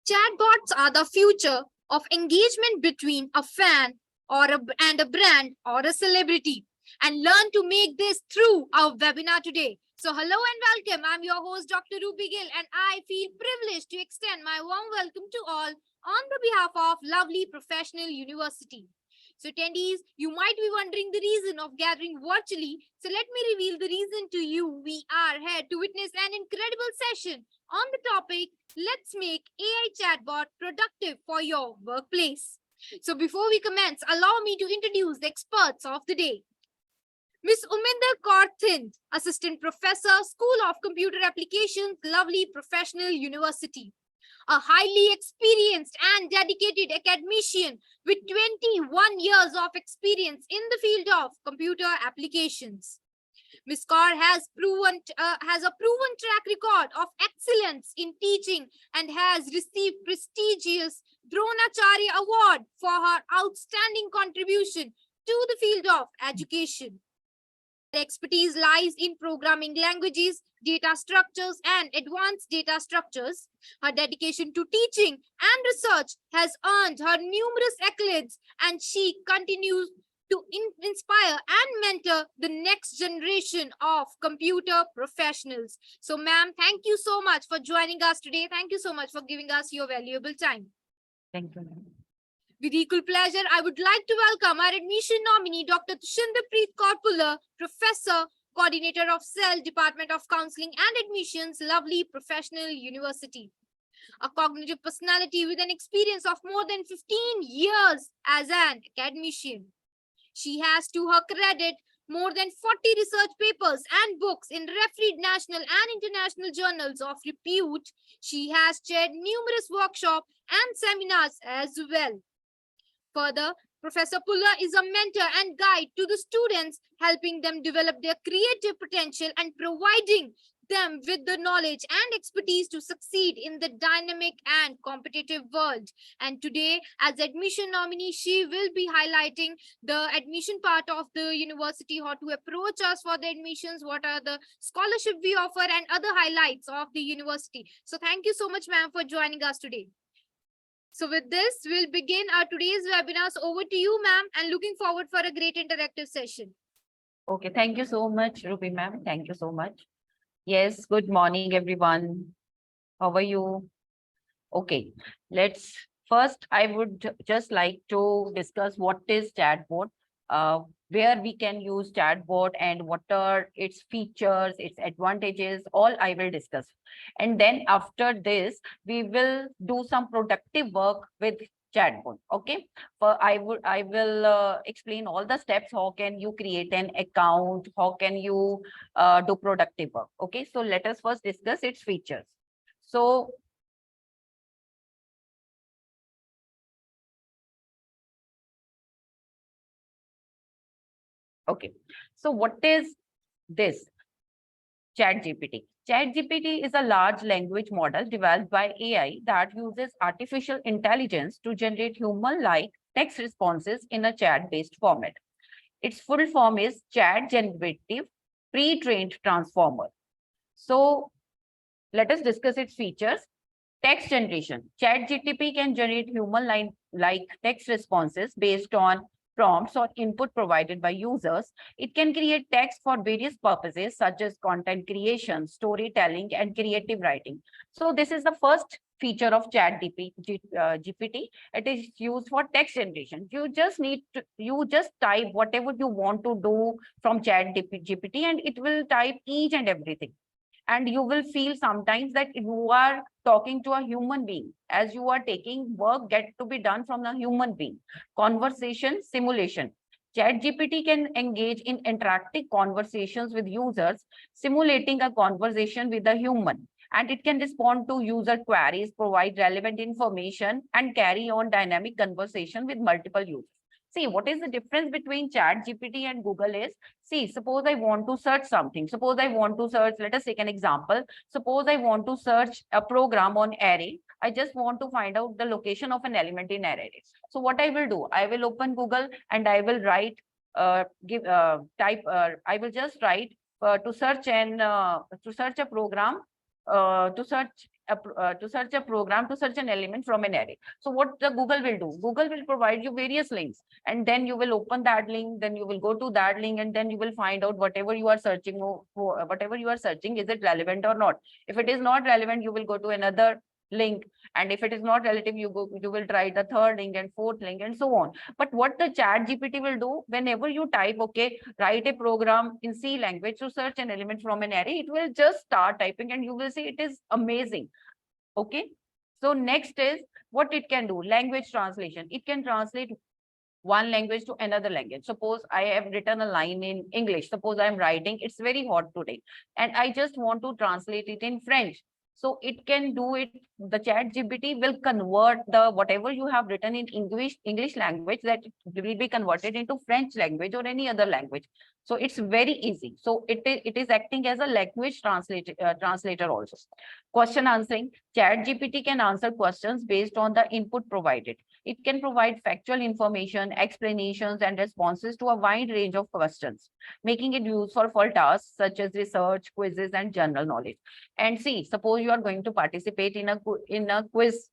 Chatbots are the future of engagement between a fan and a brand or a celebrity, and learn to make this through our webinar today. So hello and welcome. I'm your host Dr. Ruby Gill, and I feel privileged to extend my warm welcome to all on the behalf of lovely professional university. So attendees, you might be wondering the reason of gathering virtually. So let me reveal the reason to you. We are here to witness an incredible session on the topic, let's make AI chatbot productive for your workplace. So before we commence, allow me to introduce the experts of the day. Ms. Uminder Kaur Thind, Assistant Professor, School of Computer Applications, lovely professional university. A highly experienced and dedicated academician with 21 years of experience in the field of computer applications. Ms. Kaur has a proven track record of excellence in teaching and has received prestigious Dronacharya Award for her outstanding contribution to the field of education. Her expertise lies in programming languages, data structures, and advanced data structures. Her dedication to teaching and research has earned her numerous accolades, and she continues to inspire and mentor the next generation of computer professionals. So, ma'am, thank you so much for joining us today. Thank you so much for giving us your valuable time. Thank you. With equal pleasure, I would like to welcome our admission nominee, Dr. Tushinderpreet Kaur Puller, Professor, Coordinator of Cell, Department of Counseling and Admissions, lovely professional university. A cognitive personality with an experience of more than 15 years as an academician. She has to her credit more than 40 research papers and books in refereed national and international journals of repute. She has chaired numerous workshops and seminars as well. Further, Professor Puller is a mentor and guide to the students, helping them develop their creative potential and providing them with the knowledge and expertise to succeed in the dynamic and competitive world. And today, as admission nominee, she will be highlighting the admission part of the university, how to approach us for the admissions, what are the scholarship we offer, and other highlights of the university. So thank you so much, ma'am, for joining us today. So with this, we'll begin our today's webinars. Over to you, ma'am, and looking forward for a great interactive session. Okay, thank you so much, Ruby ma'am. Thank you so much. Yes, good morning, everyone. How are you? Okay, let's first, I would just like to discuss what is chatbot, where we can use chatbot and what are its features, its advantages, all I will discuss. And then after this, we will do some productive work with chatbot. Okay, I will explain all the steps. How can you create an account? How can you do productive work? Okay, so let us first discuss its features. So okay, so what is this ChatGPT? ChatGPT is a large language model developed by AI that uses artificial intelligence to generate human-like text responses in a chat-based format. Its full form is Chat Generative Pre-trained Transformer. So let us discuss its features. Text generation. ChatGPT can generate human-like text responses based on prompts or input provided by users. It can create text for various purposes such as content creation, storytelling, and creative writing. So this is the first feature of ChatGPT. It is used for text generation. You just type whatever you want to do from ChatGPT, and it will type each and everything. And you will feel sometimes that you are talking to a human being, as you are taking work get to be done from a human being. Conversation simulation. ChatGPT can engage in interactive conversations with users, simulating a conversation with a human. And it can respond to user queries, provide relevant information, and carry on dynamic conversation with multiple users. See, what is the difference between ChatGPT and Google is, see, suppose I want to search something. Suppose I want to search, let us take an example. Suppose I want to search a program on array. I just want to find out the location of an element in array. So what I will do, I will open Google and I will write, I will just write to search a program, to search a program to search an element from an array. So what the Google will do? Google will provide you various links, and then you will open that link, then you will go to that link, and then you will find out whatever you are searching for, whatever you are searching, is it relevant or not? If it is not relevant, you will go to another link, and if it is not relative, you will try the third link and fourth link and so on. But what the chat GPT will do, whenever you type, okay, write a program in C language to search an element from an array, it will just start typing and you will see it is amazing. Okay, so next is what it can do. Language translation. It can translate one language to another language. Suppose I have written a line in English. Suppose I'm writing, it's very hot today, and I just want to translate it in French. So it can do it. The chat GPT will convert the whatever you have written in English language, that will be converted into French language or any other language. So it's very easy. So it is acting as a language translator also. Question answering. Chat GPT can answer questions based on the input provided. It can provide factual information, explanations, and responses to a wide range of questions, making it useful for tasks such as research, quizzes, and general knowledge. And see, suppose you are going to participate in a quiz,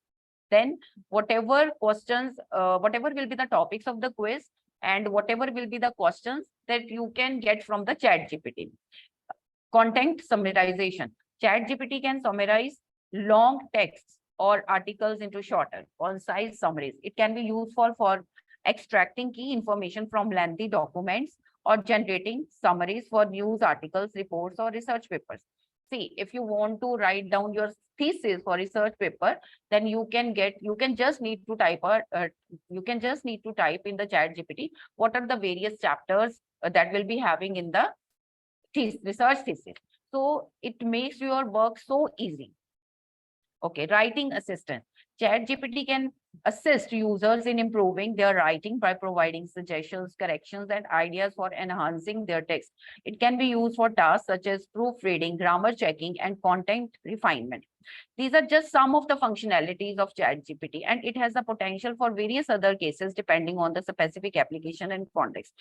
then whatever questions, whatever will be the topics of the quiz, and whatever will be the questions that you can get from the chat GPT. Content summarization. Chat GPT can summarize long texts or articles into shorter, concise summaries. It can be useful for extracting key information from lengthy documents or generating summaries for news articles, reports, or research papers. See, if you want to write down your thesis for research paper, then you can just need to type in the chat GPT what are the various chapters that will be having in the research thesis. So it makes your work so easy. Okay, writing assistant. ChatGPT can assist users in improving their writing by providing suggestions, corrections, and ideas for enhancing their text. It can be used for tasks such as proofreading, grammar checking, and content refinement. These are just some of the functionalities of ChatGPT, and it has the potential for various other cases depending on the specific application and context.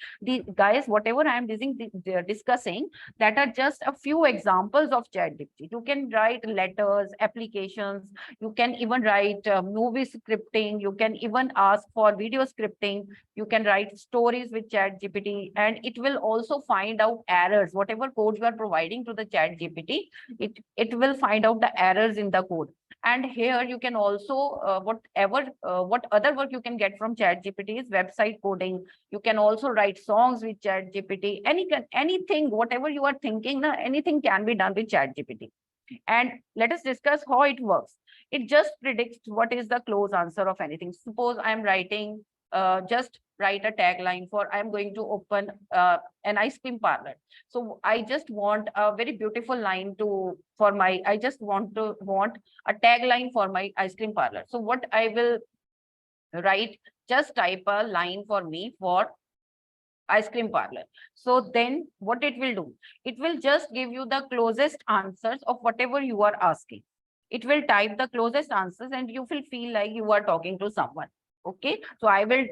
Guys, whatever I am discussing, that are just a few examples of ChatGPT. You can write letters, applications, you can even write movie scripting, you can even ask for video scripting, you can write stories with ChatGPT, and it will also find out errors. Whatever code you are providing to the ChatGPT, it will find out the errors in the code. And here you can also what other work you can get from ChatGPT is website coding. You can also write songs with ChatGPT. Anything, whatever you are thinking, anything can be done with ChatGPT. And let us discuss how it works. It just predicts what is the close answer of anything. Suppose I am writing, just write a tagline for I'm going to open an ice cream parlor. So I just want a very beautiful line I just want a tagline for my ice cream parlor. So what I will write, just type a line for me for ice cream parlor. So then what it will do? It will just give you the closest answers of whatever you are asking. It will type the closest answers and you will feel like you are talking to someone. Okay, so I will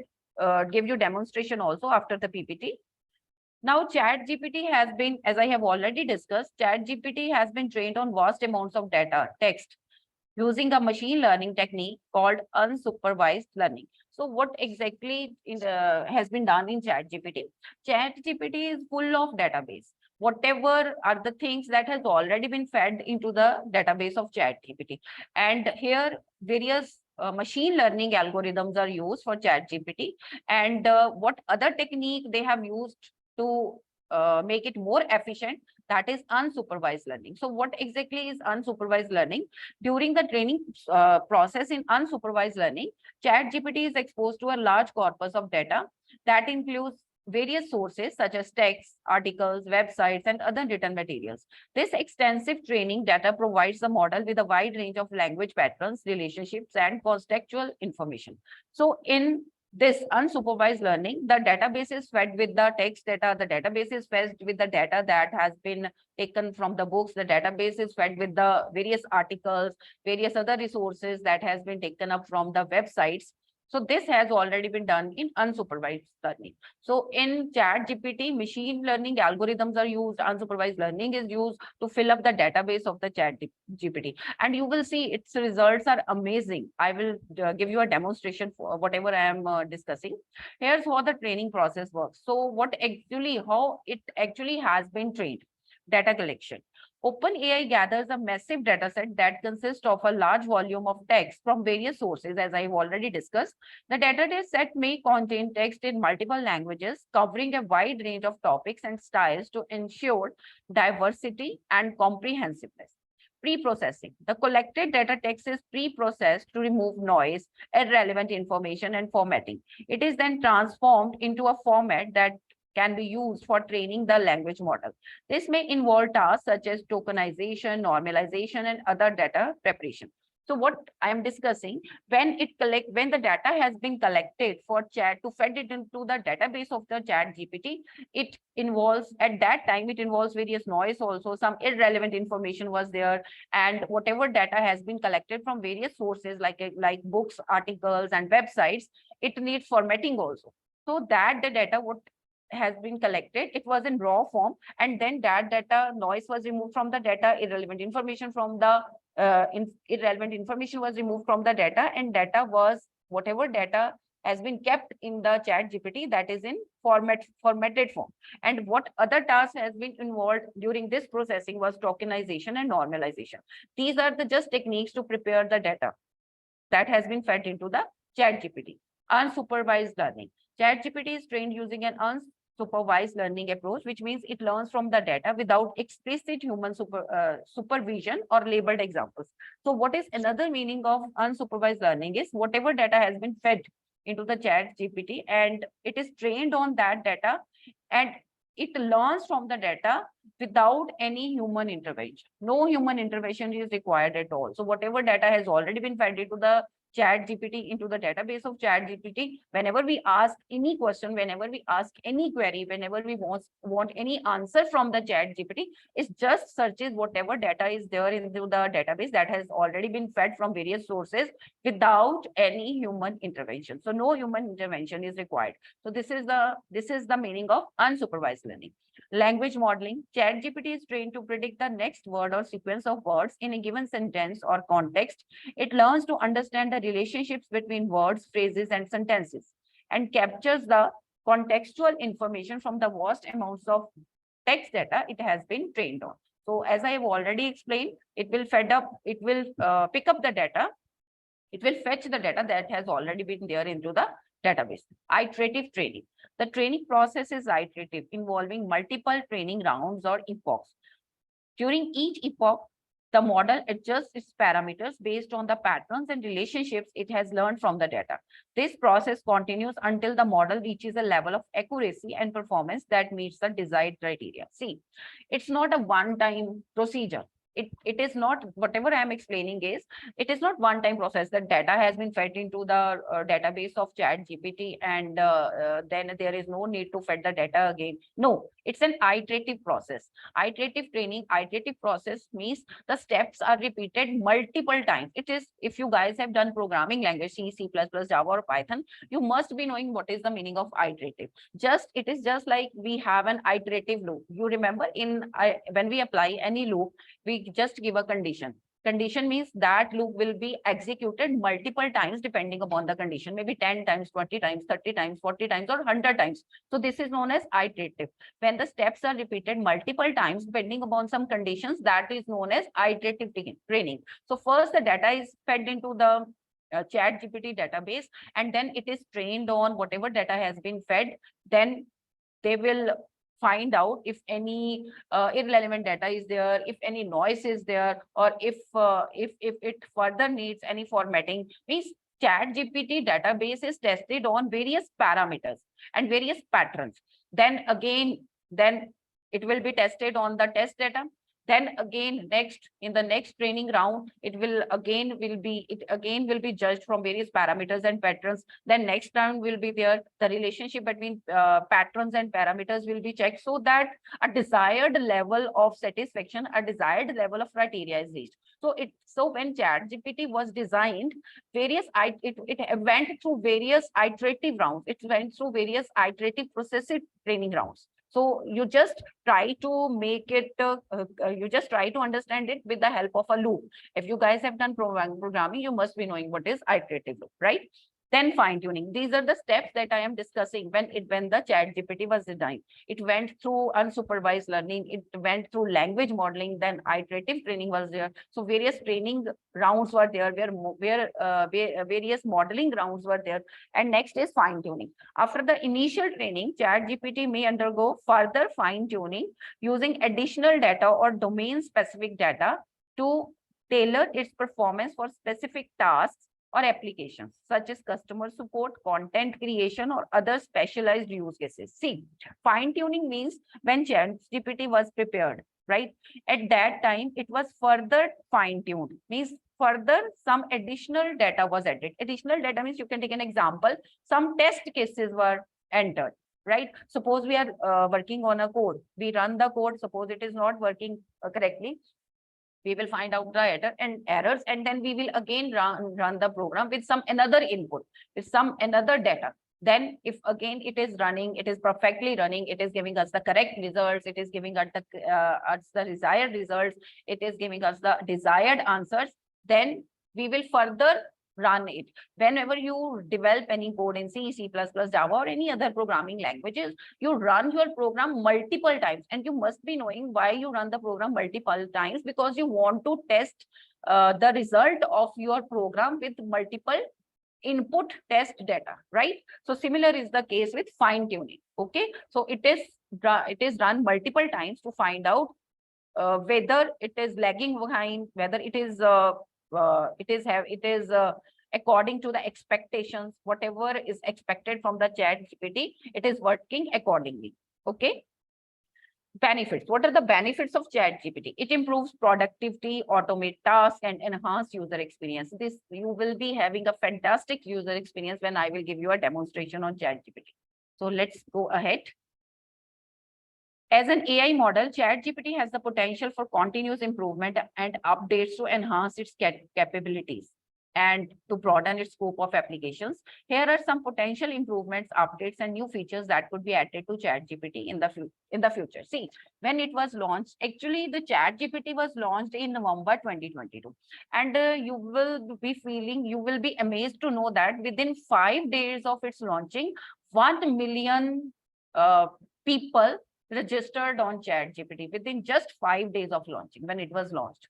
give you demonstration also after the PPT. Now, ChatGPT has been, as I have already discussed, ChatGPT has been trained on vast amounts of data, text, using a machine learning technique called unsupervised learning. So what exactly has been done in ChatGPT? ChatGPT is full of database. Whatever are the things that has already been fed into the database of ChatGPT. And here various machine learning algorithms are used for ChatGPT. And what other technique they have used to make it more efficient, that is unsupervised learning. So what exactly is unsupervised learning? During the training process in unsupervised learning, ChatGPT is exposed to a large corpus of data that includes various sources such as texts, articles, websites, and other written materials. This extensive training data provides the model with a wide range of language patterns, relationships, and contextual information. So in this unsupervised learning, the database is fed with the text data, the database is fed with the data that has been taken from the books, the database is fed with the various articles, various other resources that has been taken up from the websites. So this has already been done in unsupervised learning. So in ChatGPT, machine learning algorithms are used, unsupervised learning is used to fill up the database of the ChatGPT. And you will see its results are amazing. I will give you a demonstration for whatever I am discussing. Here's how the training process works. So how it actually has been trained. Data collection. OpenAI gathers a massive dataset that consists of a large volume of text from various sources, as I've already discussed. The dataset may contain text in multiple languages, covering a wide range of topics and styles to ensure diversity and comprehensiveness. Pre-processing. The collected data text is pre-processed to remove noise, irrelevant information, and formatting. It is then transformed into a format that can be used for training the language model. This may involve tasks such as tokenization, normalization, and other data preparation. So what I am discussing, when the data has been collected for chat to fed it into the database of the ChatGPT, it involves various noise also, some irrelevant information was there, and whatever data has been collected from various sources like books, articles, and websites, it needs formatting also. So that the data what has been collected, it was in raw form, and then that data noise was removed from the data, irrelevant information was removed from the data, and whatever data has been kept in the ChatGPT, that is in formatted form. And what other tasks has been involved during this processing was tokenization and normalization. These are the just techniques to prepare the data that has been fed into the ChatGPT. Unsupervised learning. ChatGPT is trained using an unsupervised learning approach, which means it learns from the data without explicit human supervision or labeled examples. So what is another meaning of unsupervised learning is whatever data has been fed into the ChatGPT and it is trained on that data and it learns from the data without any human intervention. No human intervention is required at all. So whatever data has already been fed into the ChatGPT, into the database of ChatGPT, whenever we ask any question, whenever we ask any query, whenever we want any answer from the ChatGPT, it just searches whatever data is there into the database that has already been fed from various sources without any human intervention. So no human intervention is required. So this is the meaning of unsupervised learning. Language modeling. ChatGPT is trained to predict the next word or sequence of words in a given sentence or context. It learns to understand the relationships between words, phrases, and sentences, and captures the contextual information from the vast amounts of text data it has been trained on. So as I have already explained, it will pick up the data. It will fetch the data that has already been there into the database. Iterative training. The training process is iterative, involving multiple training rounds or epochs. During each epoch, the model adjusts its parameters based on the patterns and relationships it has learned from the data. This process continues until the model reaches a level of accuracy and performance that meets the desired criteria. See, it's not a one-time procedure. It is not, whatever I am explaining is, it is not one-time process. The data has been fed into the database of ChatGPT and then there is no need to fed the data again. No, it's an iterative process. Iterative training, iterative process means the steps are repeated multiple times. It is, if you guys have done programming language, C, C++, Java or Python, you must be knowing what is the meaning of iterative. It is just like we have an iterative loop. You remember when we apply any loop, we just give a condition. Condition means that loop will be executed multiple times depending upon the condition, maybe 10 times, 20 times, 30 times, 40 times, or 100 times. So this is known as iterative. When the steps are repeated multiple times depending upon some conditions, that is known as iterative training. So first the data is fed into the ChatGPT database, and then it is trained on whatever data has been fed. Then they will find out if any irrelevant data is there, if any noise is there, or if it further needs any formatting. Means ChatGPT database is tested on various parameters and various patterns. Then it will be tested on the test data. Then again, in the next training round, it will be judged from various parameters and patterns. Then next round will be there. The relationship between patterns and parameters will be checked so that a desired level of satisfaction, a desired level of criteria is reached. So when ChatGPT was designed, it went through various iterative rounds. It went through various iterative processive training rounds. So you just try to make it, you just try to understand it with the help of a loop. If you guys have done programming, you must be knowing what is iterative loop, right? Then fine tuning. These are the steps that I am discussing when the ChatGPT was designed. It went through unsupervised learning. It went through language modeling. Then iterative training was there. So various training rounds were there, where various modeling rounds were there. And next is fine tuning. After the initial training, ChatGPT may undergo further fine tuning using additional data or domain specific data to tailor its performance for specific tasks or applications such as customer support, content creation, or other specialized use cases. See, fine tuning means when ChatGPT was prepared, right? At that time, it was further fine tuned, means further some additional data was added. Additional data means, you can take an example, some test cases were entered, right? Suppose we are working on a code, we run the code, suppose it is not working correctly, we will find out the errors, and then we will again run the program with some another input, with some another data. Then if again it is running, it is perfectly running, it is giving us the correct results, it is giving us the desired results, it is giving us the desired answers, then we will further run it. Whenever you develop any code in C, C++, Java, or any other programming languages, you run your program multiple times. And you must be knowing why you run the program multiple times, because you want to test the result of your program with multiple input test data, right? So similar is the case with fine tuning. Okay, so it is run multiple times to find out whether it is lagging behind, whether it is according to the expectations, whatever is expected from the ChatGPT, it is working accordingly. Okay. Benefits. What are the benefits of ChatGPT? It improves productivity, automate tasks, and enhance user experience. You will be having a fantastic user experience when I will give you a demonstration on ChatGPT. So let's go ahead. As an AI model, ChatGPT has the potential for continuous improvement and updates to enhance its capabilities and to broaden its scope of applications. Here are some potential improvements, updates, and new features that could be added to ChatGPT in the future. See, when it was launched, actually the ChatGPT was launched in November 2022, and you will be amazed to know that within 5 days of its launching, 1 million people registered on ChatGPT within just 5 days of launching, when it was launched.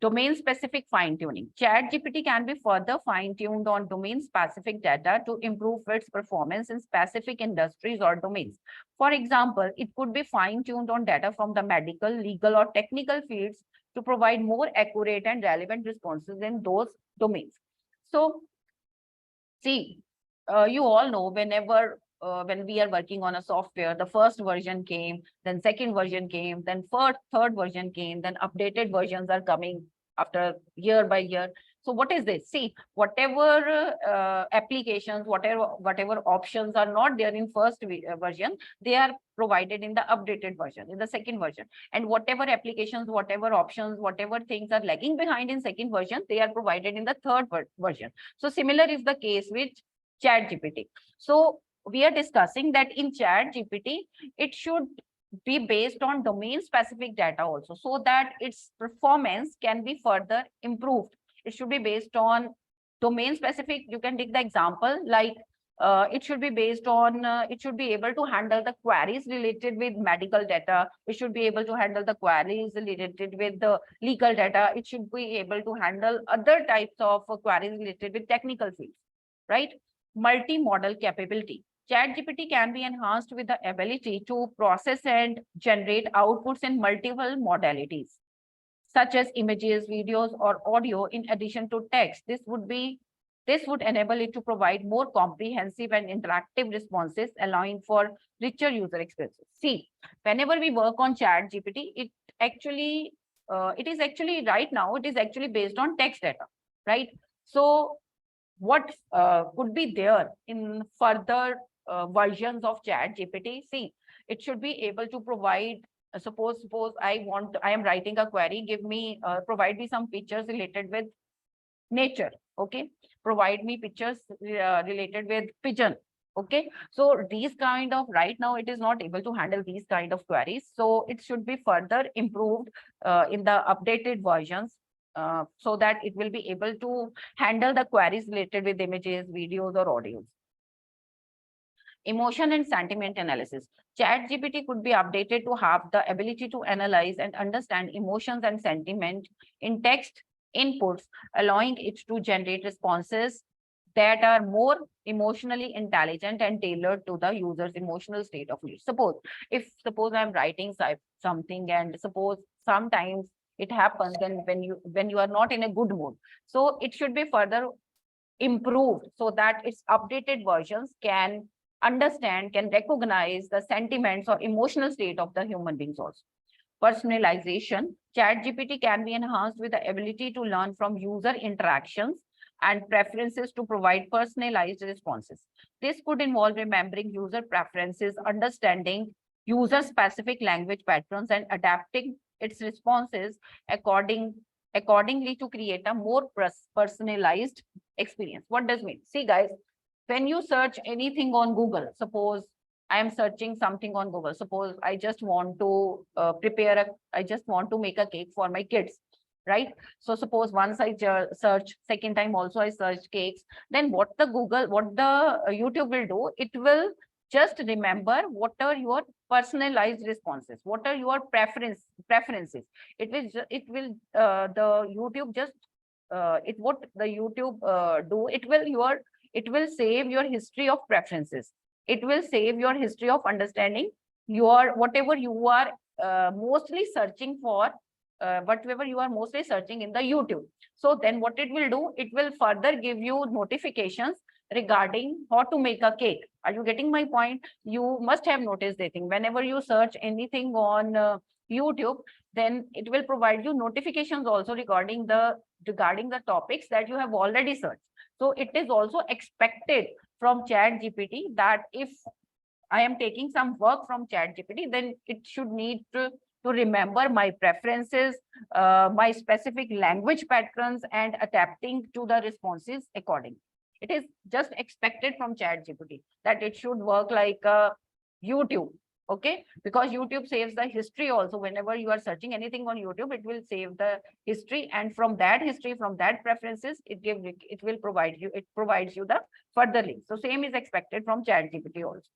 Domain-specific fine-tuning. ChatGPT can be further fine-tuned on domain-specific data to improve its performance in specific industries or domains. For example, it could be fine-tuned on data from the medical, legal, or technical fields to provide more accurate and relevant responses in those domains. So, see, you all know when we are working on a software, the first version came, then second version came, then third version came, then updated versions are coming after year by year. So what is this? See, whatever applications, whatever options are not there in first version, they are provided in the updated version, in the second version. And whatever applications, whatever options, whatever things are lagging behind in second version, they are provided in the third version. So similar is the case with ChatGPT. So we are discussing that in ChatGPT, it should be based on domain-specific data also, so that its performance can be further improved. It should be based on domain-specific. You can take the example like it should be based on, it should be able to handle the queries related with medical data. It should be able to handle the queries related with the legal data. It should be able to handle other types of queries related with technical fields, right? Multi-model capability. ChatGPT can be enhanced with the ability to process and generate outputs in multiple modalities, such as images, videos, or audio in addition to text. This would enable it to provide more comprehensive and interactive responses, allowing for richer user experiences. See, whenever we work on ChatGPT, it is actually right now, it is actually based on text data, right? So what could be there in further versions of ChatGPT? See, it should be able to provide, suppose I am writing a query, provide me some pictures related with nature, okay? Provide me pictures related with pigeon, okay? So these kind of, right now it is not able to handle these kind of queries. So it should be further improved in the updated versions, so that it will be able to handle the queries related with images, videos, or audios. Emotion and sentiment analysis. ChatGPT could be updated to have the ability to analyze and understand emotions and sentiment in text inputs, allowing it to generate responses that are more emotionally intelligent and tailored to the user's emotional state of need. Suppose I'm writing something, and suppose sometimes it happens then when you are not in a good mood. So it should be further improved so that its updated versions can understand, can recognize the sentiments or emotional state of the human beings also. Personalization. ChatGPT can be enhanced with the ability to learn from user interactions and preferences to provide personalized responses. This could involve remembering user preferences, understanding user-specific language patterns, and adapting its responses accordingly to create a more personalized experience. What does it mean? See, guys, when you search anything on Google, suppose I am searching something on Google. Suppose I just want to I just want to make a cake for my kids, right? So suppose once I search, second time also I search cakes, then what the YouTube will do, it will just remember what are your personalized responses, what are your preferences. The YouTube just what the YouTube do, it will save your history of preferences. It will save your history of understanding your whatever you are mostly searching for, whatever you are mostly searching in the YouTube. So then what it will do, it will further give you notifications regarding how to make a cake. Are you getting my point? You must have noticed that thing. Whenever you search anything on YouTube, then it will provide you notifications also regarding the topics that you have already searched. So it is also expected from ChatGPT that if I am taking some work from ChatGPT, then it should need to remember my preferences, my specific language patterns, and adapting to the responses accordingly. It is just expected from ChatGPT that it should work like YouTube. Okay, because YouTube saves the history also. Whenever you are searching anything on YouTube, it will save the history, and from that history, from that preferences, it provides you the further link. So same is expected from ChatGPT also.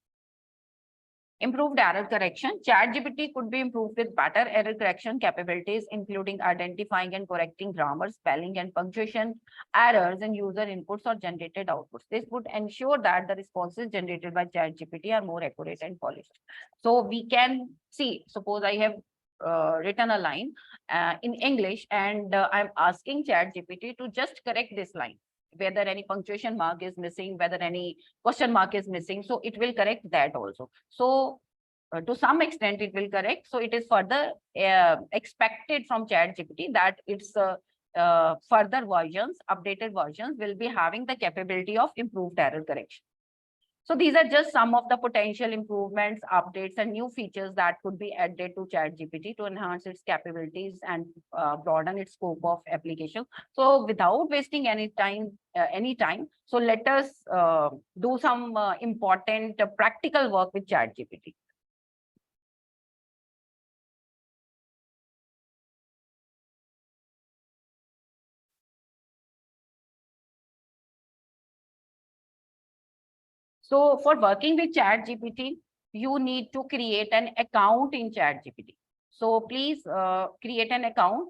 Improved error correction. ChatGPT could be improved with better error correction capabilities, including identifying and correcting grammar, spelling, and punctuation errors in user inputs or generated outputs. This would ensure that the responses generated by ChatGPT are more accurate and polished. So we can see, suppose I have written a line in English, and I'm asking ChatGPT to just correct this line, whether any punctuation mark is missing, whether any question mark is missing. So it will correct that also. So to some extent it will correct. So it is further expected from ChatGPT that its further versions, updated versions, will be having the capability of improved error correction. So these are just some of the potential improvements, updates, and new features that could be added to ChatGPT to enhance its capabilities and broaden its scope of application. So without wasting any time, so let us do some important practical work with ChatGPT. So for working with ChatGPT, you need to create an account in ChatGPT. So please create an account.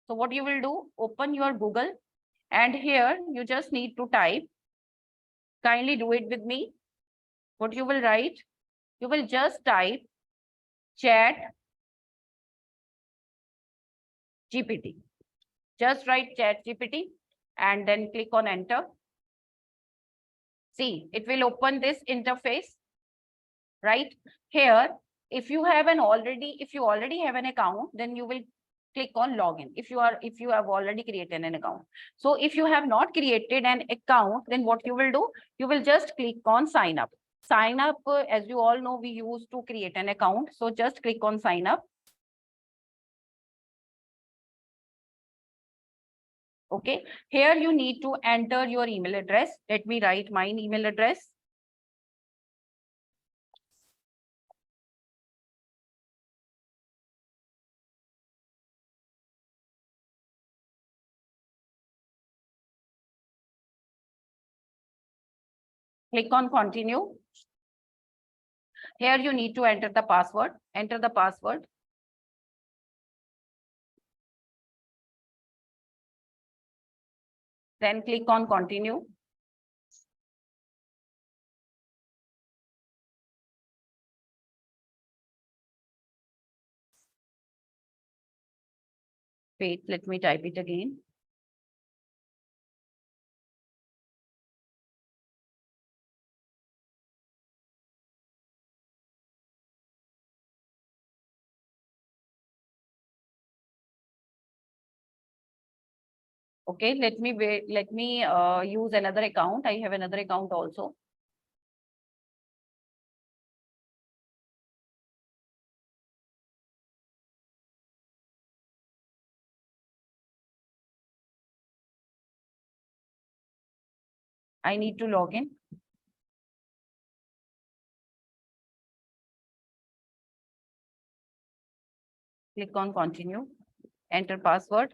So what you will do, open your Google, and here you just need to type, kindly do it with me. What you will write, you will just type ChatGPT. Just write ChatGPT and then click on enter. See, it will open this interface. Right here, if you already have an account, then you will click on login. If you have already created an account. So if you have not created an account, then what you will do, you will just click on sign up. Sign up, as you all know, we used to create an account. So just click on sign up. Okay, here you need to enter your email address. Let me write my email address. Click on continue. Here you need to enter the password. Enter the password. Then click on continue. Wait, let me type it again. Okay, let me wait. Let me use another account. I have another account also. I need to log in. Click on continue. Enter password.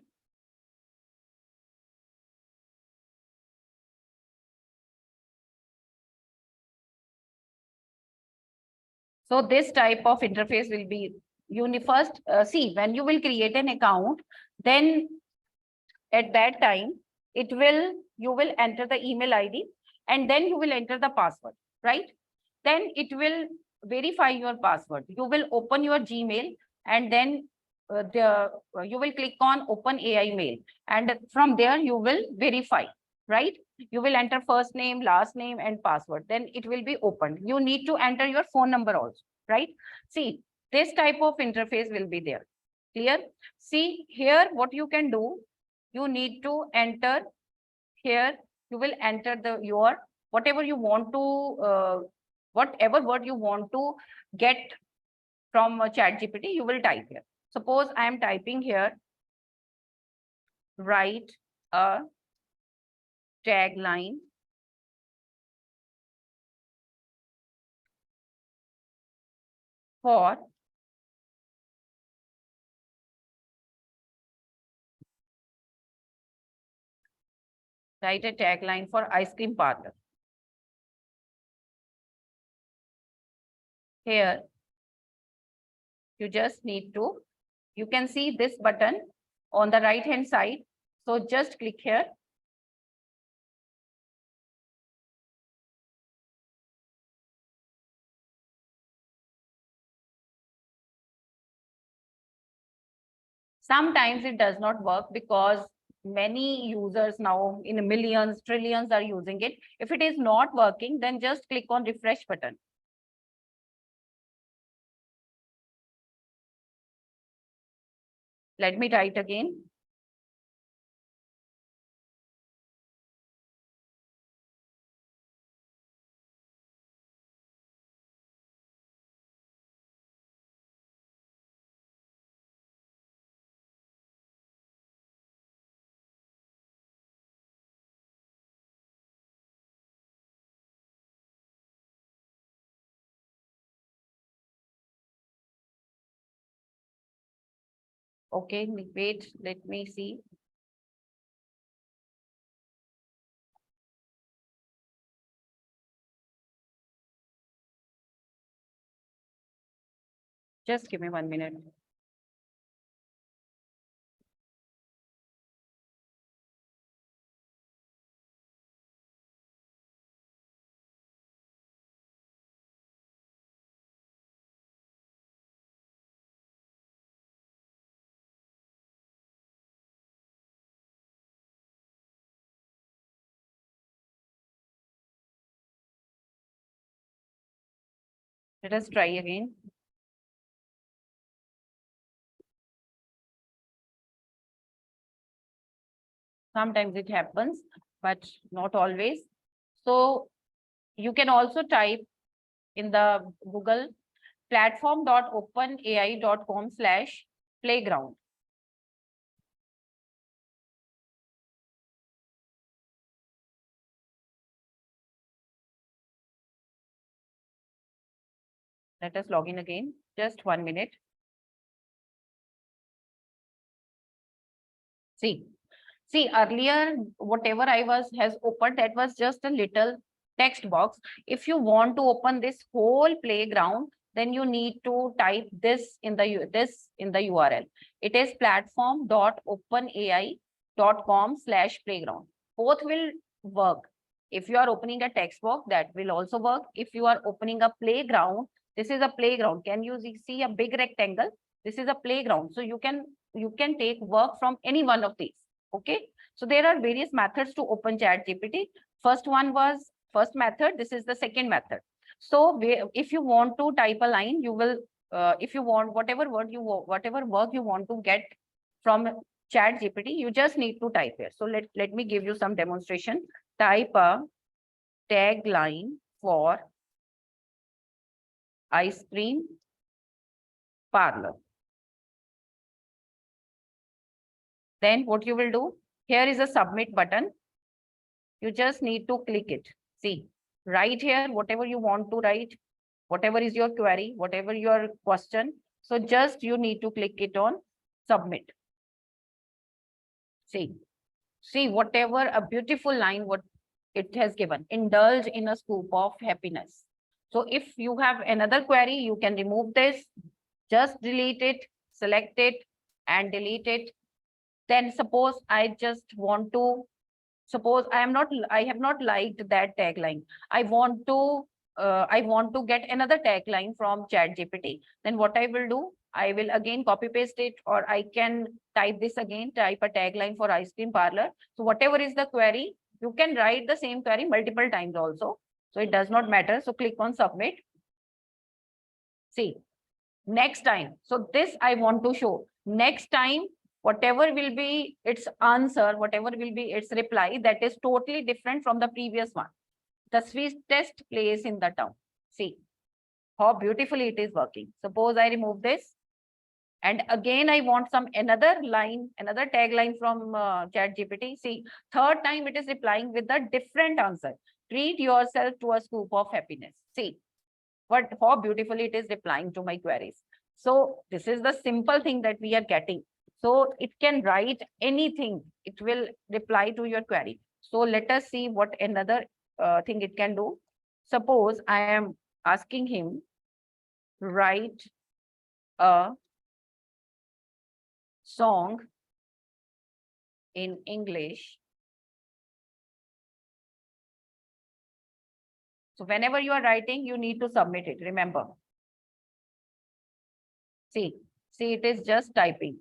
So this type of interface will be first see, when you will create an account, then at that time you will enter the email ID and then you will enter the password, right? Then it will verify your password. You will open your Gmail and then you will click on open AI mail, and from there you will verify, right? You will enter first name, last name and password. Then it will be opened. You need to enter your phone number also, right? See, this type of interface will be there. Clear? See here, what you can do, you need to enter here. You will enter your whatever you want to whatever word you want to get from ChatGPT, you will type here. Suppose I am typing here, write a tagline for ice cream parlor. Here, you just need to, you can see this button on the right hand side. So just click here. Sometimes it does not work because many users now in millions, trillions are using it. If it is not working, then just click on refresh button. Let me try it again. Okay, wait, let me see. Just give me 1 minute. Let us try again. Sometimes it happens, but not always. So you can also type in the Google platform.openai.com/playground. Let us log in again. Just 1 minute. See, earlier, whatever I has opened, that was just a little text box. If you want to open this whole playground, then you need to type this in the URL. It is platform.openai.com/playground. Both will work. If you are opening a text box, that will also work. If you are opening a playground, this is a playground. Can you see a big rectangle? This is a playground. So you can take work from any one of these. Okay. So there are various methods to open ChatGPT. First method. This is the second method. So if you want to type a line, you will, if you want whatever work you want to get from ChatGPT, you just need to type here. So let me give you some demonstration. Type a tagline for ice cream parlor. Then what you will do, here is a submit button. You just need to click it. See, right here, whatever you want to write, whatever is your query, whatever your question. So just you need to click it on submit. See whatever a beautiful line, what it has given, indulge in a scoop of happiness. So if you have another query, you can remove this, just delete it, select it and delete it. Then suppose I just want to, suppose I have not liked that tagline. I want to get another tagline from ChatGPT. Then what I will do, I will again copy paste it, or I can type this again, type a tagline for ice cream parlor. So whatever is the query, you can write the same query multiple times also. So it does not matter. So click on submit. See, next time. So this I want to show. Next time, whatever will be its answer, whatever will be its reply, that is totally different from the previous one. The sweetest place in the town. See how beautifully it is working. Suppose I remove this. And again, I want another line, another tagline from ChatGPT. See, third time it is replying with a different answer. Treat yourself to a scoop of happiness. See, how beautifully it is replying to my queries. So this is the simple thing that we are getting. So it can write anything. It will reply to your query. So let us see what another thing it can do. Suppose I am asking him, write a song in English. So whenever you are writing, you need to submit it. Remember. See, it is just typing.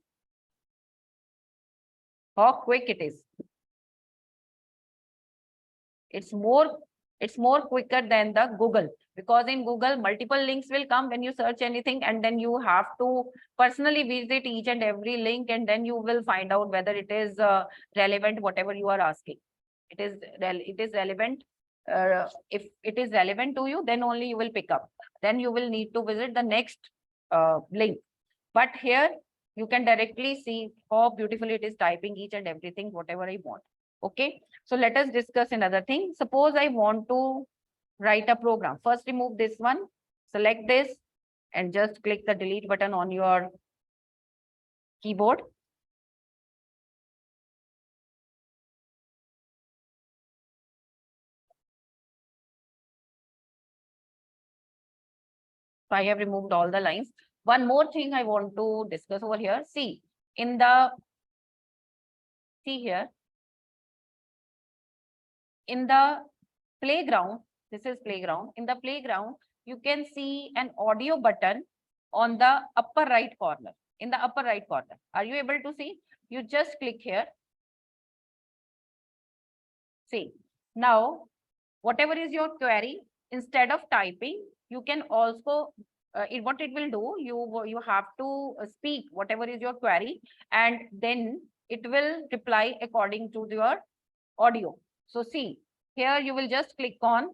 How quick it is. It's more quicker than the Google, because in Google multiple links will come when you search anything, and then you have to personally visit each and every link, and then you will find out whether it is relevant, whatever you are asking. It is relevant. If it is relevant to you, then only you will pick up. Then you will need to visit the next link. But here you can directly see how beautifully it is typing each and everything, whatever I want. Okay, so let us discuss another thing. Suppose I want to write a program. First, remove this one, select this, and just click the delete button on your keyboard. So I have removed all the lines. One more thing I want to discuss over here. See, here, in the playground, this is playground. In the playground, you can see an audio button on the upper right corner. In the upper right corner. Are you able to see? You just click here. See, now, whatever is your query, instead of typing, you can also, what it will do, you have to speak whatever is your query, and then it will reply according to your audio. So see, here you will just click on,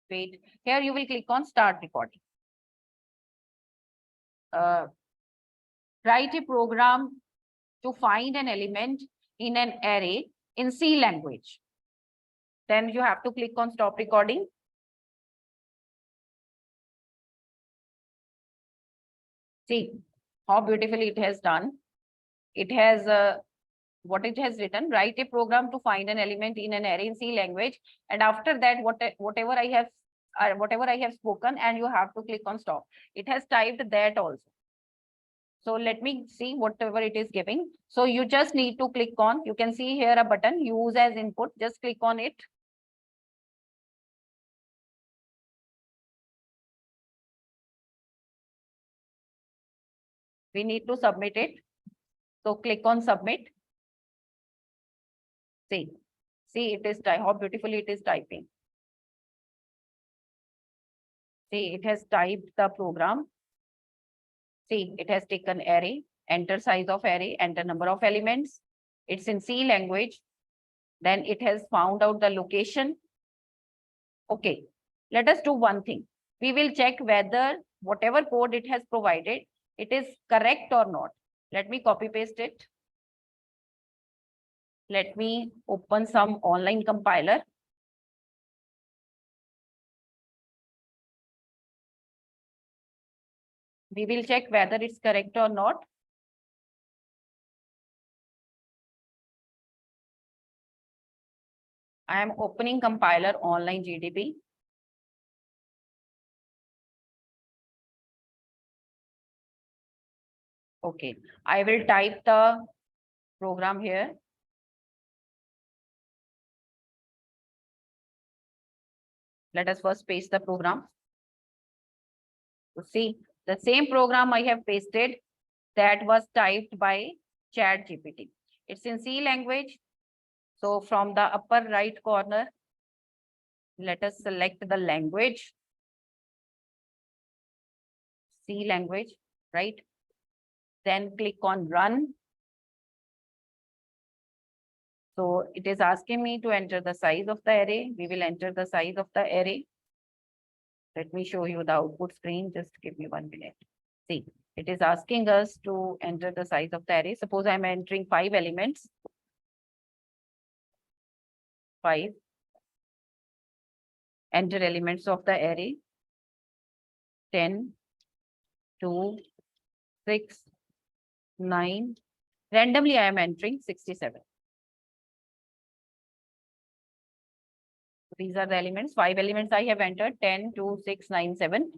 wait, here you will click on start recording. Write a program to find an element in an array in C language. Then you have to click on stop recording. See how beautifully it has done. It has what it has written, write a program to find an element in an array in C language. And after that, whatever I have spoken, and you have to click on stop. It has typed that also. So let me see whatever it is giving. So you just need to click on, you can see here a button, use as input, just click on it. We need to submit it. So click on submit. See it is how beautifully it is typing. See, it has typed the program. See, it has taken array, enter size of array, enter number of elements. It's in C language. Then it has found out the location. Okay, let us do one thing. We will check whether whatever code it has provided, it is correct or not. Let me copy paste it. Let me open some online compiler. We will check whether it's correct or not. I am opening compiler online GDB. Okay, I will type the program here. Let us first paste the program. So see, the same program I have pasted that was typed by ChatGPT. It's in C language. So from the upper right corner, let us select the language. C language, right? Then click on run. So it is asking me to enter the size of the array. We will enter the size of the array. Let me show you the output screen. Just give me 1 minute. See, it is asking us to enter the size of the array. Suppose I'm entering 5 elements. 5. Enter elements of the array. 10, 2, 6, 9. Randomly, I am entering 67. These are the elements. 5 elements I have entered. 10, 2, 6, 9, 7.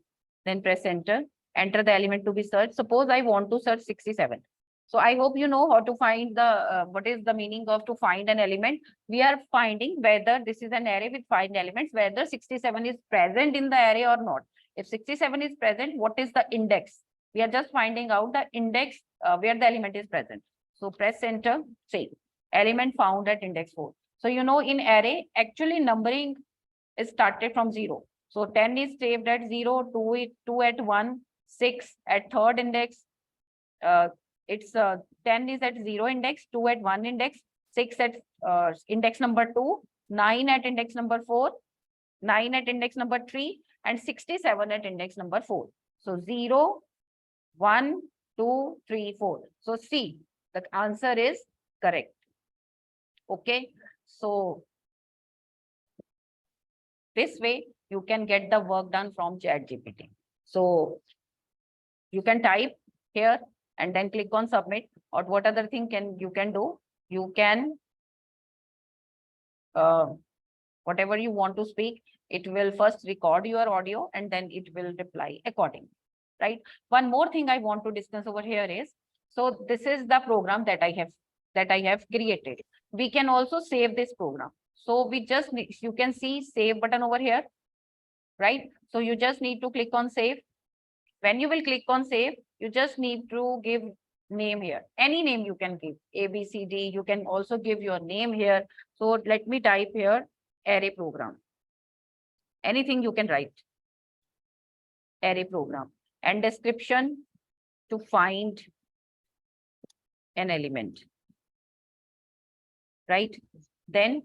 Then press enter. Enter the element to be searched. Suppose I want to search 67. So I hope you know how to find the, what is the meaning of to find an element. We are finding whether this is an array with 5 elements, whether 67 is present in the array or not. If 67 is present, what is the index? We are just finding out the index where the element is present. So press enter, say element found at index 4. So you know in array, actually numbering is started from 0. So 10 is saved at 0, 2 at 1, 6 at third index. It's 10 is at 0 index, 2 at 1 index, 6 at index number 2, 9 at index number 4, 9 at index number 3, and 67 at index number 4. So 0, 1, 2, 3, 4. So C, the answer is correct. Okay. So this way you can get the work done from ChatGPT. So you can type here and then click on submit. Or what other thing you can do? You can whatever you want to speak, it will first record your audio and then it will reply accordingly. Right. One more thing I want to discuss over here is, so this is the program that I have created. We can also save this program. So we just need, you can see save button over here, right? So you just need to click on save. When you will click on save, you just need to give name here. Any name you can give, A, B, C, D. You can also give your name here. So let me type here array program. Anything you can write. Array program. And description to find an element, right? Then,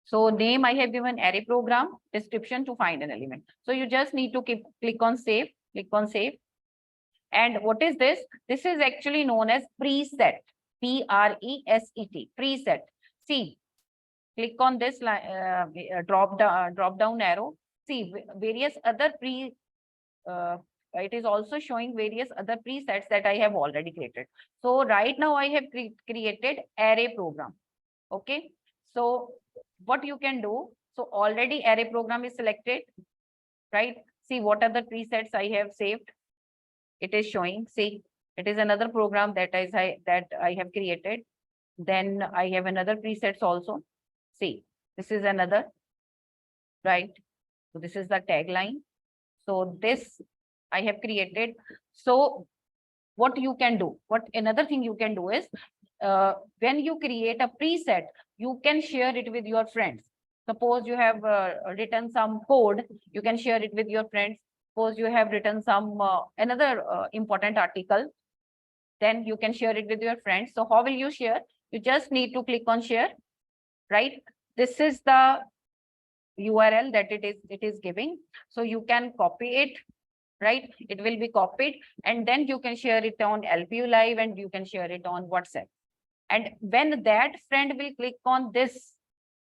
so name I have given array program, description to find an element. So you just need to click on save, click on save. And what is this? This is actually known as preset, P-R-E-S-E-T, preset. See, click on this drop down arrow. See, various other it is also showing various other presets that I have already created. So right now I have created array program. Okay. So what you can do, so already array program is selected, right? See what are the presets I have saved. It is showing. See, it is another program that I have created. Then I have another presets also. See, this is another, right? So this is the tagline. So this I have created. So what you can do, what another thing you can do is, when you create a preset, you can share it with your friends. Suppose you have written some code, you can share it with your friends. Suppose you have written some another important article, then you can share it with your friends. So how will you share? You just need to click on share, right? This is the URL that it is giving. So you can copy it, right? It will be copied, and then you can share it on LPU Live, and you can share it on WhatsApp. And when that friend will click on this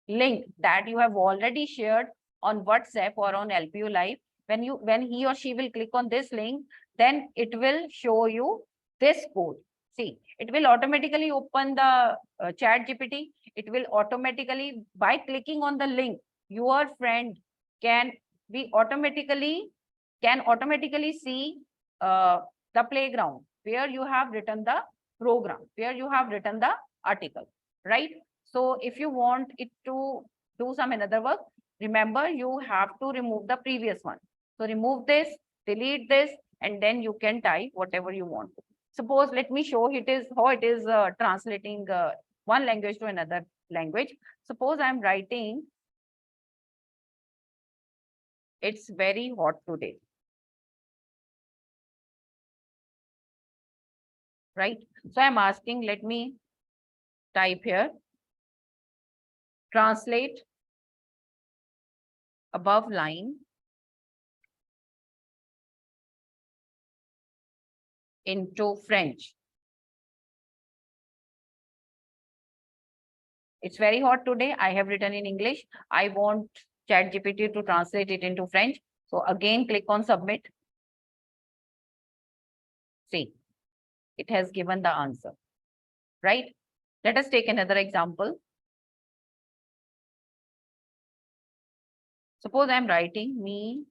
link that you have already shared on WhatsApp or on LPU Live, when he or she will click on this link, then it will show you this code. See, it will automatically open the Chat GPT. It will automatically, by clicking on the link, your friend can automatically see the playground where you have written the program, where you have written the article, right? So if you want it to do some another work, remember you have to remove the previous one. So remove this, delete this, and then you can type whatever you want. Suppose, let me show how it is translating one language to another language. Suppose I'm writing, it's very hot today, right? So I'm asking, let me type here, translate above line into French. It's very hot today. I have written in English. I want ChatGPT to translate it into French. So again, click on submit. See, it has given the answer, right? Let us take another example. Suppose I'm writing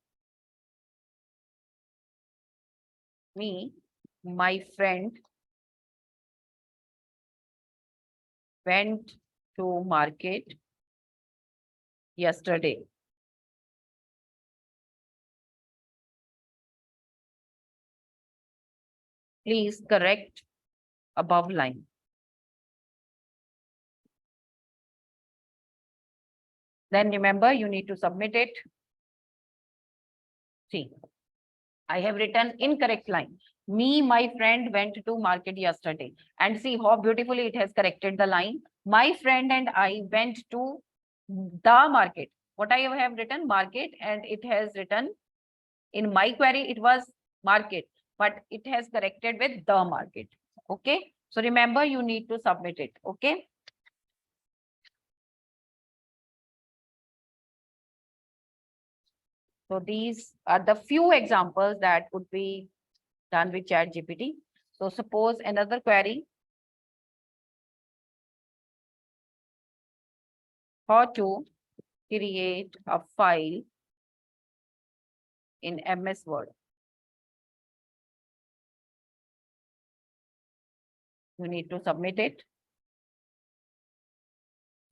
my friend went to market yesterday. Please correct above line. Then remember, you need to submit it. See, I have written incorrect line. My friend went to market yesterday. And see how beautifully it has corrected the line. My friend and I went to the market. What I have written, market, and it has written in my query, it was market, but it has corrected with the market. Okay. So remember, you need to submit it. Okay. So these are the few examples that would be done with ChatGPT. So suppose another query, how to create a file in MS Word. You need to submit it.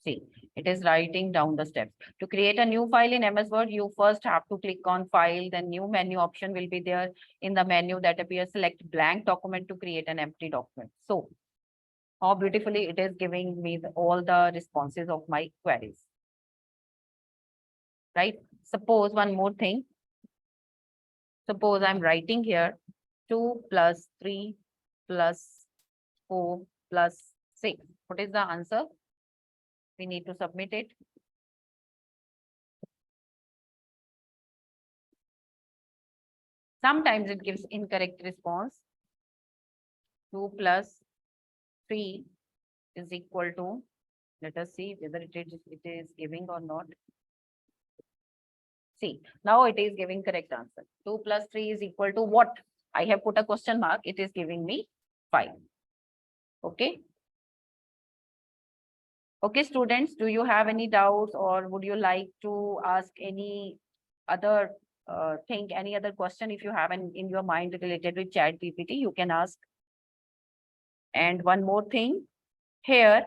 See, it is writing down the steps. To create a new file in MS Word, you first have to click on File, then New Menu option will be there. In the menu that appears, select Blank Document to create an empty document. So, how beautifully it is giving me all the responses of my queries. Right? Suppose one more thing. Suppose I'm writing here 2 plus 3 plus 4 plus 6. What is the answer? We need to submit it. Sometimes it gives incorrect response. 2 plus 3 is equal to, let us see whether it is giving or not. See, now it is giving correct answer. 2 plus 3 is equal to what? I have put a question mark. It is giving me 5. Okay. Okay, students, do you have any doubts or would you like to ask any other any other question? If you have in your mind related with ChatGPT, you can ask. And one more thing here,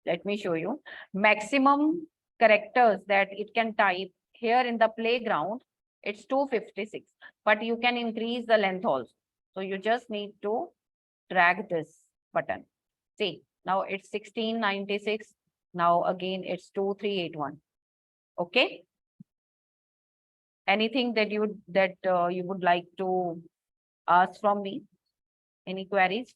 let me show you. Maximum characters that it can type here in the playground, it's 256, but you can increase the length also. So you just need to drag this button. See, now it's 1696. Now again, it's 2381. Okay. Anything that you would like to ask from me? Any queries?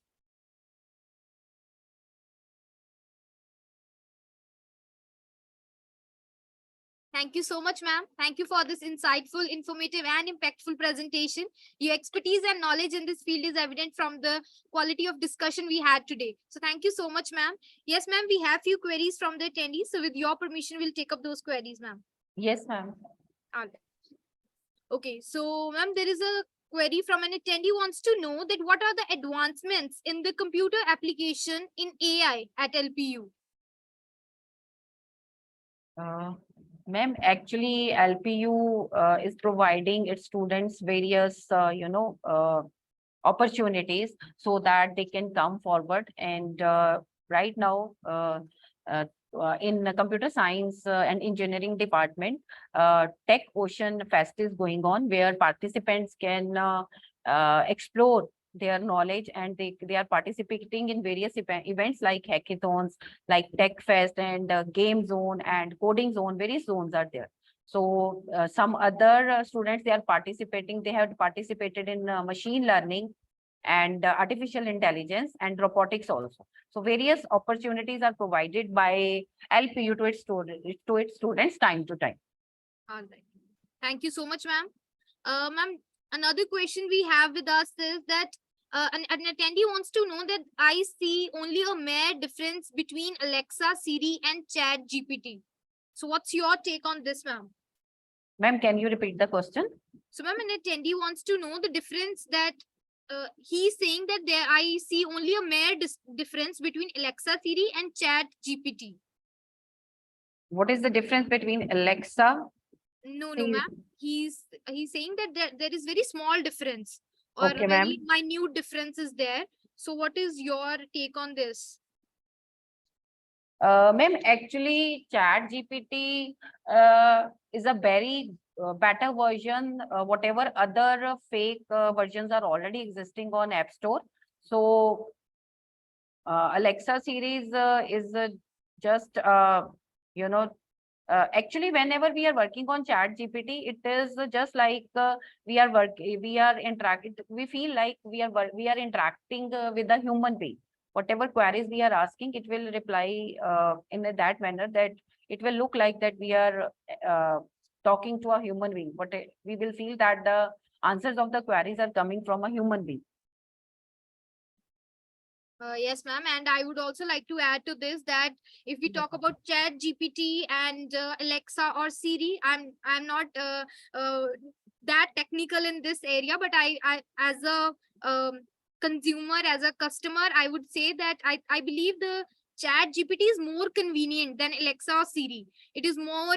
Thank you so much, ma'am. Thank you for this insightful, informative, and impactful presentation. Your expertise and knowledge in this field is evident from the quality of discussion we had today. So thank you so much, ma'am. Yes, ma'am, we have few queries from the attendees. So with your permission, we'll take up those queries, ma'am. Yes, ma'am. All right. Okay, so ma'am, there is a query from an attendee wants to know that what are the advancements in the computer application in AI at LPU? Ma'am, actually, LPU is providing its students various, opportunities so that they can come forward. And right now, in the computer science and engineering department, Tech Ocean Fest is going on, where participants can explore their knowledge, and they are participating in various events like hackathons, like Tech Fest and Game Zone and Coding Zone. Various zones are there. So some other students, they are participating. They have participated in machine learning and artificial intelligence and robotics also. So various opportunities are provided by LPU to its students time to time. All right. Thank you so much, ma'am. Ma'am, another question we have with us is that an attendee wants to know that I see only a mere difference between Alexa, Siri, and ChatGPT. So what's your take on this, ma'am? Ma'am, can you repeat the question? So, ma'am, an attendee wants to know the difference that he's saying that there I see only a mere difference between Alexa, Siri, and ChatGPT. What is the difference between Alexa? No, ma'am. He's saying that there is very small difference or Okay, very minute difference is there. So what is your take on this? Ma'am, actually, ChatGPT is a very better version. Whatever other fake versions are already existing on App Store. So Alexa series is just actually, whenever we are working on ChatGPT, it is just like we are interacting. We feel like we are interacting with a human being. Whatever queries we are asking, it will reply in that manner that it will look like that we are talking to a human being. But we will feel that the answers of the queries are coming from a human being. Yes, ma'am. And I would also like to add to this that if we talk about ChatGPT and Alexa or Siri, I'm not that technical in this area, but I as a consumer, as a customer, I would say that I believe the ChatGPT is more convenient than Alexa or Siri. It is more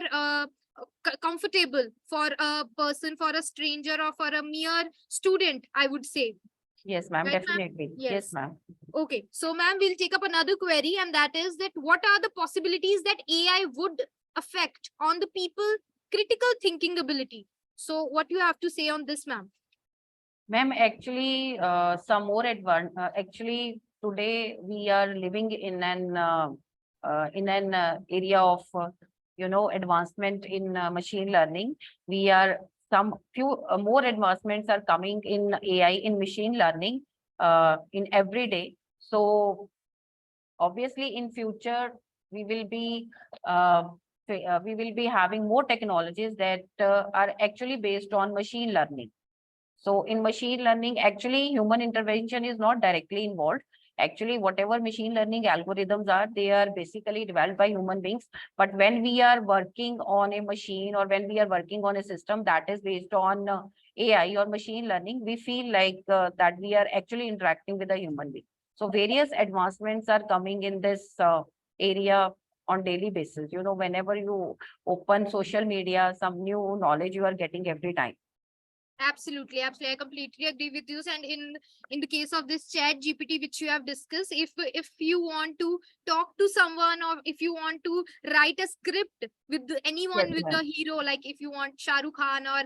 comfortable for a person, for a stranger, or for a mere student, I would say. Yes, ma'am, Right, definitely. Yes, ma'am. Okay, so ma'am, we'll take up another query, and that is that what are the possibilities that AI would affect on the people critical thinking ability? So what you have to say on this, ma'am? Ma'am, actually, some more actually, today we are living in an area of advancement in machine learning. We are some few more advancements are coming in AI, in machine learning, in every day. So obviously in future we will be having more technologies that are actually based on machine learning. So in machine learning, actually human intervention is not directly involved. Actually, whatever machine learning algorithms are, they are basically developed by human beings. But when we are working on a machine, or when we are working on a system that is based on AI or machine learning, we feel like that we are actually interacting with a human being. So various advancements are coming in this area on daily basis. You know, whenever you open social media, some new knowledge you are getting every time. Absolutely, absolutely. I completely agree with you. And in the case of this chat GPT, which you have discussed, if you want to talk to someone, or if you want to write a script with anyone, Yes, with ma'am. a hero, like if you want Shah Rukh Khan or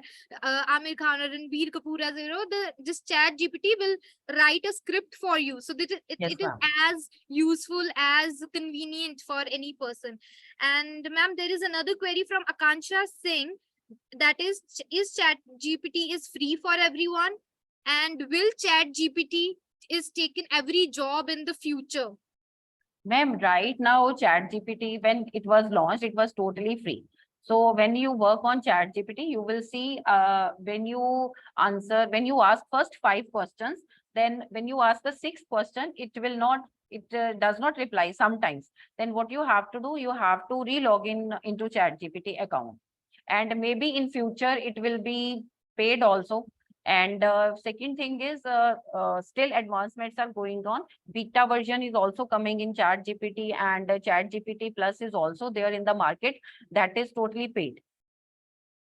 Amir Khan or Ranbir Kapoor as a hero, this chat GPT will write a script for you. So that Yes, it is ma'am. as useful, as convenient for any person. And ma'am, there is another query from Akansha Singh, that is chat GPT is free for everyone, and will chat GPT is taking every job in the future? Ma'am, right now ChatGPT, when it was launched, it was totally free. So when you work on ChatGPT, you will see when you ask first 5 questions, then when you ask the sixth question, it does not reply sometimes. Then what you have to do, you have to re-log in into ChatGPT account. And maybe in future it will be paid also. And second thing is still advancements are going on. Beta version is also coming in ChatGPT, and ChatGPT Plus is also there in the market, that is totally paid.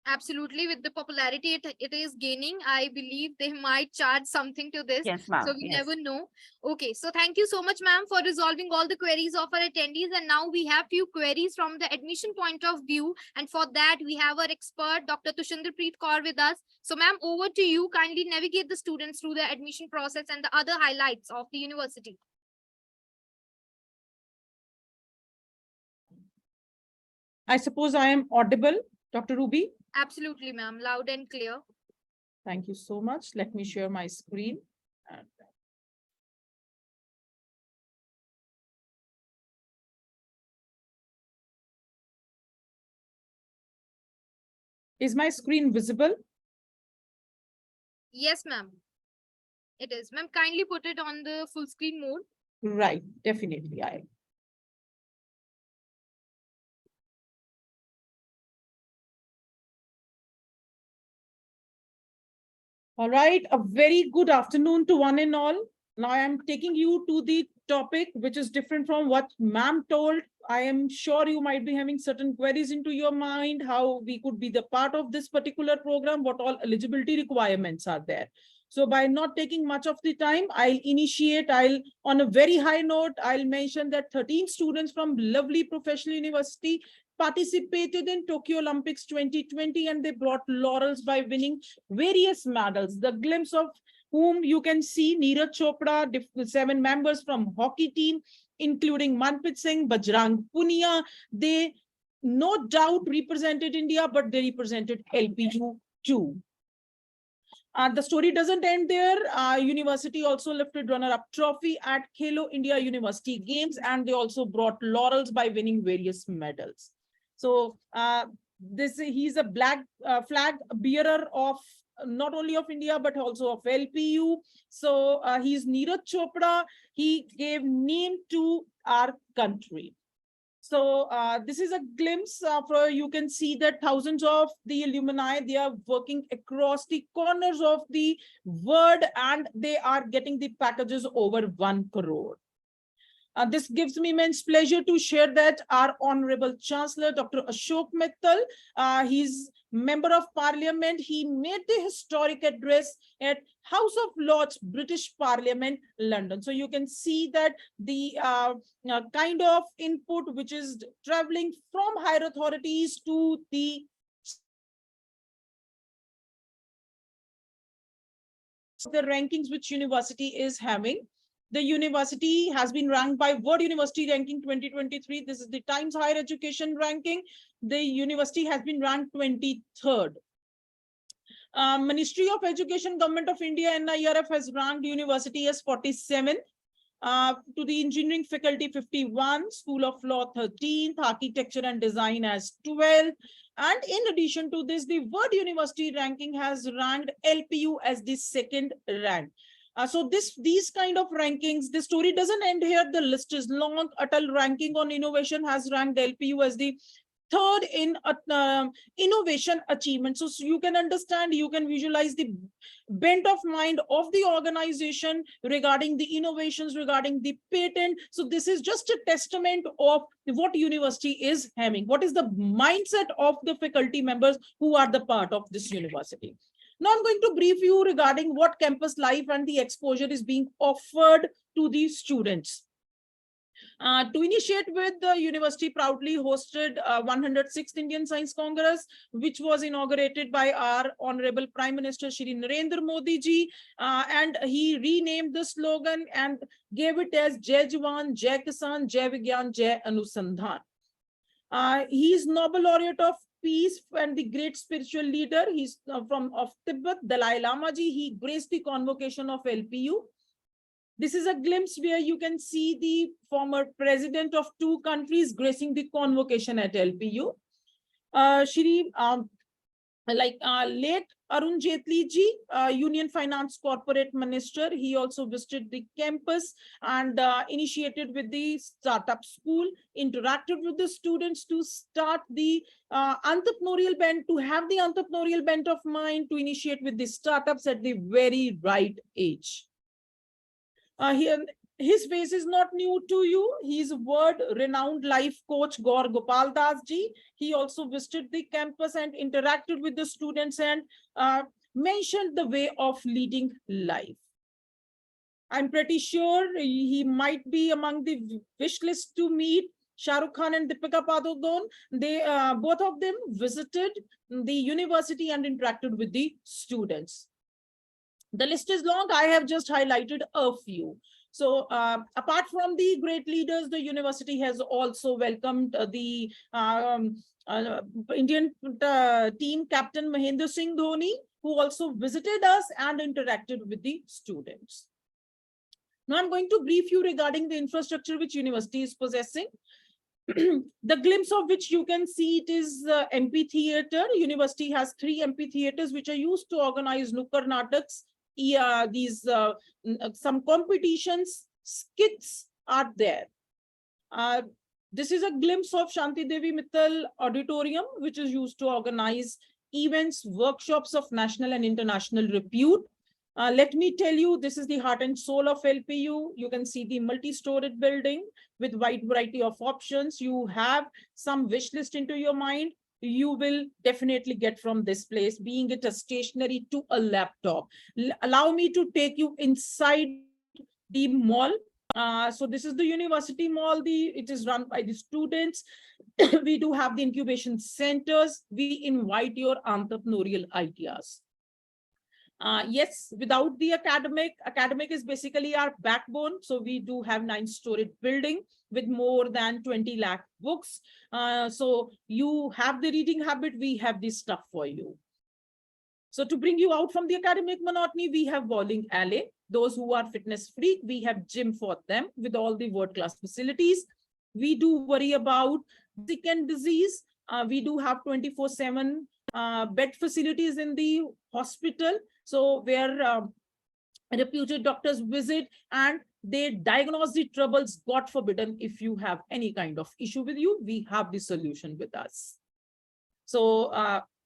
Absolutely, with the popularity it is gaining, I believe they might charge something to this. Yes, So ma'am. we Yes. never know. Okay, so thank you so much, ma'am, for resolving all the queries of our attendees. And now we have few queries from the admission point of view. And for that, we have our expert, Dr. Tushinderpreet Kaur, with us. So, ma'am, over to you. Kindly navigate the students through the admission process and the other highlights of the university. I suppose I am audible, Dr. Ruby. Absolutely, ma'am. Loud and clear. Thank you so much. Let me share my screen. Is my screen visible? Yes, ma'am. It is. Ma'am, kindly put it on the full screen mode. Right, definitely. All right, a very good afternoon to one and all. Now I am taking you to the topic which is different from what ma'am told. I am sure you might be having certain queries into your mind, how we could be the part of this particular program, what all eligibility requirements are there. So by not taking much of the time, I'll on a very high note, I'll mention that 13 students from lovely professional university participated in Tokyo Olympics 2020, and they brought laurels by winning various medals. The glimpse of whom you can see Neeraj Chopra, 7 members from hockey team, including Manpreet Singh, Bajrang Punia. They no doubt represented India, but they represented LPU too. The story doesn't end there. University also lifted runner-up trophy at Khelo India University Games, and they also brought laurels by winning various medals. So he's a black flag bearer of not only of India, but also of LPU. So he's Neeraj Chopra. He gave name to our country. So this is a glimpse of, you can see that thousands of the alumni, they are working across the corners of the world, and they are getting the packages over 1 crore. This gives me immense pleasure to share that our Honorable Chancellor, Dr. Ashok Mittal, he's Member of Parliament. He made the historic address at House of Lords, British Parliament, London. So you can see that the kind of input which is traveling from higher authorities to the rankings which university is having. The university has been ranked by World University Ranking 2023. This is the Times Higher Education ranking. The university has been ranked 23rd. Ministry of Education, Government of India, NIRF has ranked university as 47. To the engineering faculty 51, School of Law 13th, Architecture and Design as 12. And in addition to this, the World University ranking has ranked LPU as the second rank. So these kind of rankings, the story doesn't end here. The list is long. Atal ranking on innovation has ranked LPU as the third in innovation achievement. So you can understand, you can visualize the bent of mind of the organization regarding the innovations, regarding the patent. So this is just a testament of what university is having, what is the mindset of the faculty members who are the part of this university. Now I'm going to brief you regarding what campus life and the exposure is being offered to the students. To initiate with, the university proudly hosted 106th Indian Science Congress, which was inaugurated by our Honorable Prime Minister Shri Narendra Modi ji, and he renamed the slogan and gave it as Jai Jawan, Jai Kisan, Jai Vigyan, Jai Anusandhan. He is Nobel Laureate of Peace and the great spiritual leader. He's of Tibet, Dalai Lama ji. He graced the convocation of LPU. This is a glimpse where you can see the former president of two countries gracing the convocation at LPU. Late Arun Jaitley ji, Union Finance Corporate Minister, he also visited the campus and initiated with the startup school, interacted with the students to start the entrepreneurial bent, to have the entrepreneurial bent of mind, to initiate with the startups at the very right age. His face is not new to you. He is world-renowned life coach Gaur Gopal Das ji. He also visited the campus and interacted with the students and mentioned the way of leading life. I'm pretty sure he might be among the wish list to meet Shah Rukh Khan and Deepika Padukone. They both of them visited the university and interacted with the students. The list is long. I have just highlighted a few. So apart from the great leaders, the university has also welcomed the Indian team captain Mahendra Singh Dhoni, who also visited us and interacted with the students. Now I'm going to brief you regarding the infrastructure which university is possessing. The glimpse of which you can see, it is amphitheater. University has 3 amphitheaters which are used to organize Nukkad Nataks. Some competitions, skits are there. This is a glimpse of Shanti Devi Mittal Auditorium, which is used to organize events, workshops of national and international repute. Let me tell you, this is the heart and soul of LPU. You can see the multi-storied building with wide variety of options. You have some wish list into your mind. You will definitely get from this place, being it a stationery to a laptop. Allow me to take you inside the mall. So this is the university mall. It is run by the students. We do have the incubation centers. We invite your entrepreneurial ideas. Yes, without the academic is basically our backbone. So we do have 9-storied building with more than 20 lakh books. So you have the reading habit, we have this stuff for you. So to bring you out from the academic monotony, we have bowling alley. Those who are fitness freak, we have gym for them with all the world-class facilities. We do worry about sick and disease. We do have 24/7 bed facilities in the hospital. So where reputed doctors visit and they diagnose the troubles, God forbidden, if you have any kind of issue with you, we have the solution with us. So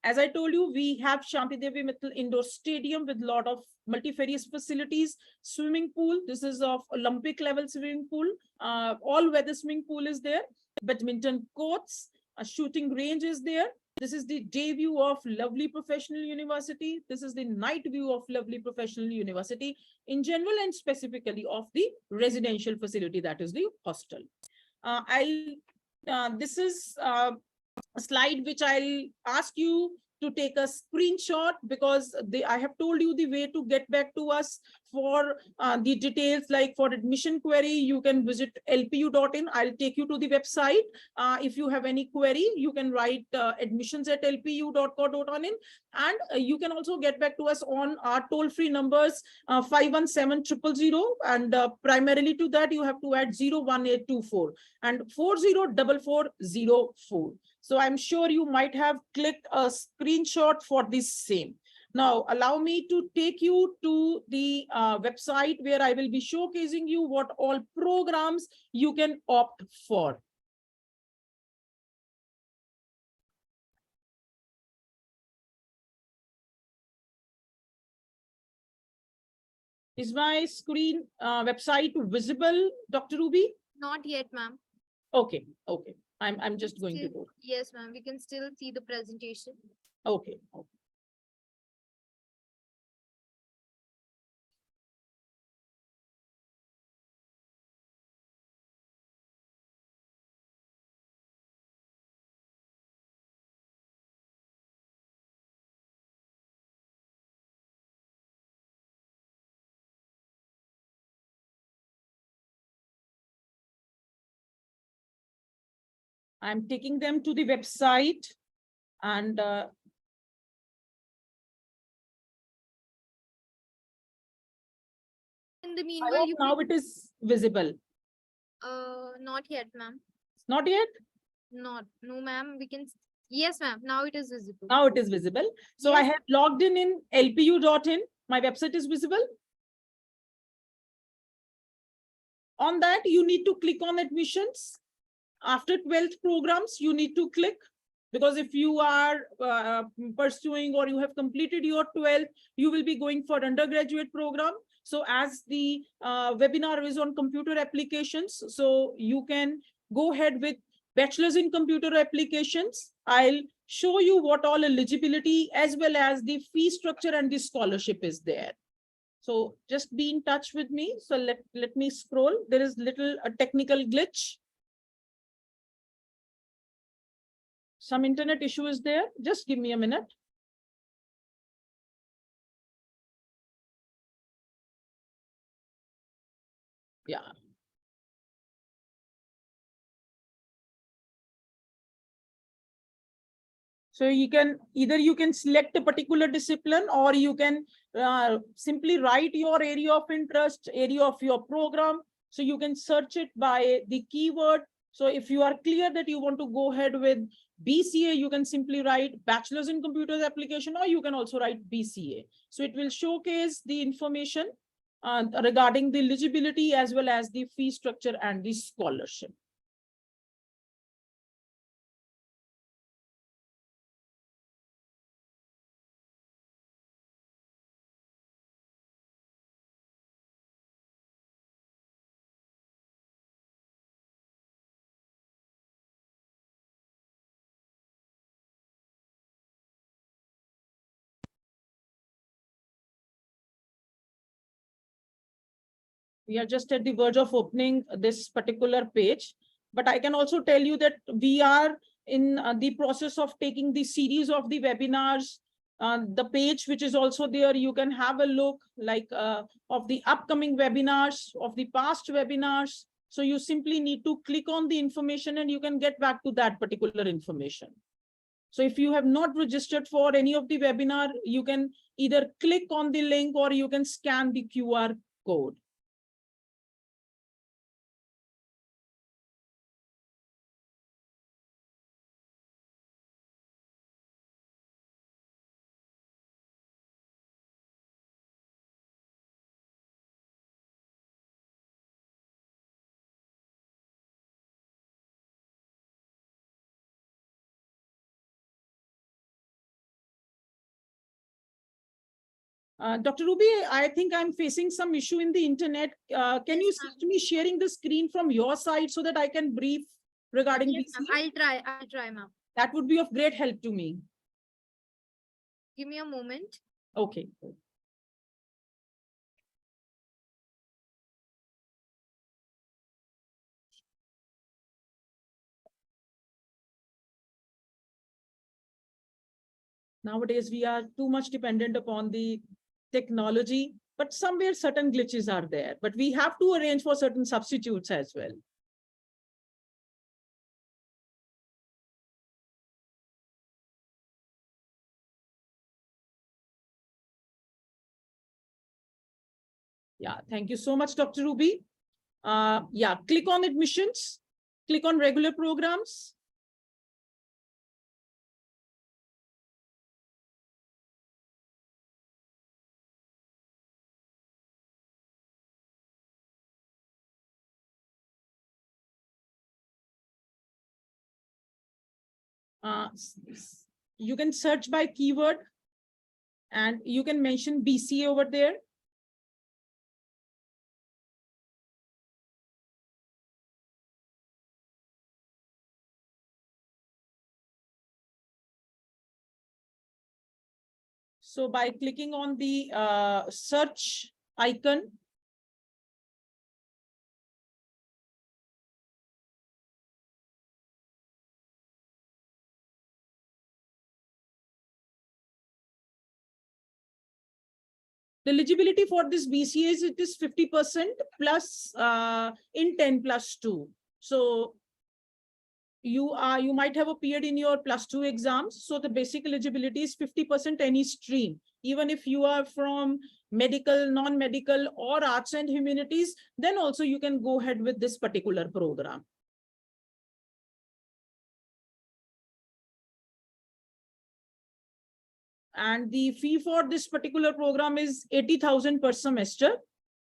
as I told you, we have Shanti Devi Mittal Indoor Stadium with a lot of multifarious facilities, swimming pool. This is of Olympic level swimming pool. All weather swimming pool is there. Badminton courts, a shooting range is there. This is the day view of lovely professional university. This is the night view of lovely professional university in general and specifically of the residential facility, that is the hostel. This is a slide which I'll ask you to take a screenshot because I have told you the way to get back to us For the details, like for admission query, you can visit lpu.in. I'll take you to the website. If you have any query, you can write admissions@lpu.co.in, and you can also get back to us on our toll-free numbers 517-000, and primarily to that you have to add 01824 and 404404. So I'm sure you might have clicked a screenshot for this same. Now, allow me to take you to the website where I will be showcasing you what all programs you can opt for. Is my screen website visible, Dr. Ruby? Not yet, ma'am. Okay, okay. I'm just going to Still- go. Yes, ma'am. We can still see the presentation. Okay, okay. I'm taking them to the website, and In the I meanwhile, hope you now it is visible. not yet, ma'am. Not yet? No, ma'am. We can. Yes, ma'am. Now it is visible. Now it is visible. So I Yes. have logged in lpu.in. My website is visible. On that, you need to click on admissions. After 12th programs, you need to click, because if you are pursuing or you have completed your 12th, you will be going for undergraduate program. So as the webinar is on computer applications, so you can go ahead with bachelor's in computer applications. I'll show you what all eligibility as well as the fee structure and the scholarship is there. So just be in touch with me. So let me scroll. There is a technical glitch. Some internet issue is there. Just give me a minute. Yeah. So you can select a particular discipline, or you can simply write your area of interest, area of your program. So you can search it by the keyword. So if you are clear that you want to go ahead with BCA, you can simply write Bachelor's in Computer Application, or you can also write BCA. So it will showcase the information regarding the eligibility as well as the fee structure and the scholarship. We are just at the verge of opening this particular page, but I can also tell you that we are in the process of taking the series of the webinars. The page which is also there, you can have a look like of the upcoming webinars, of the past webinars. So you simply need to click on the information and you can get back to that particular information. So if you have not registered for any of the webinar, you can either click on the link or you can scan the QR code. Dr. Ruby, I think I'm facing some issue in the internet. Can you assist me sharing the screen from your side so that I can brief regarding Yes, BCA? ma'am. I'll try, ma'am. That would be of great help to me. Give me a moment. Okay. Nowadays, we are too much dependent upon the technology. but somewhere certain glitches are there, but we have to arrange for certain substitutes as well. Yeah, thank you so much, Dr. Ruby. Yeah, click on admissions, click on regular programs. You can search by keyword and you can mention BCA over there. So by clicking on the search icon, the eligibility for this BCA is, it is 50% plus in 10+2. So you might have appeared in your +2 exams. So the basic eligibility is 50% any stream. Even if you are from medical, non-medical or arts and humanities, then also you can go ahead with this particular program. And the fee for this particular program is 80,000 per semester.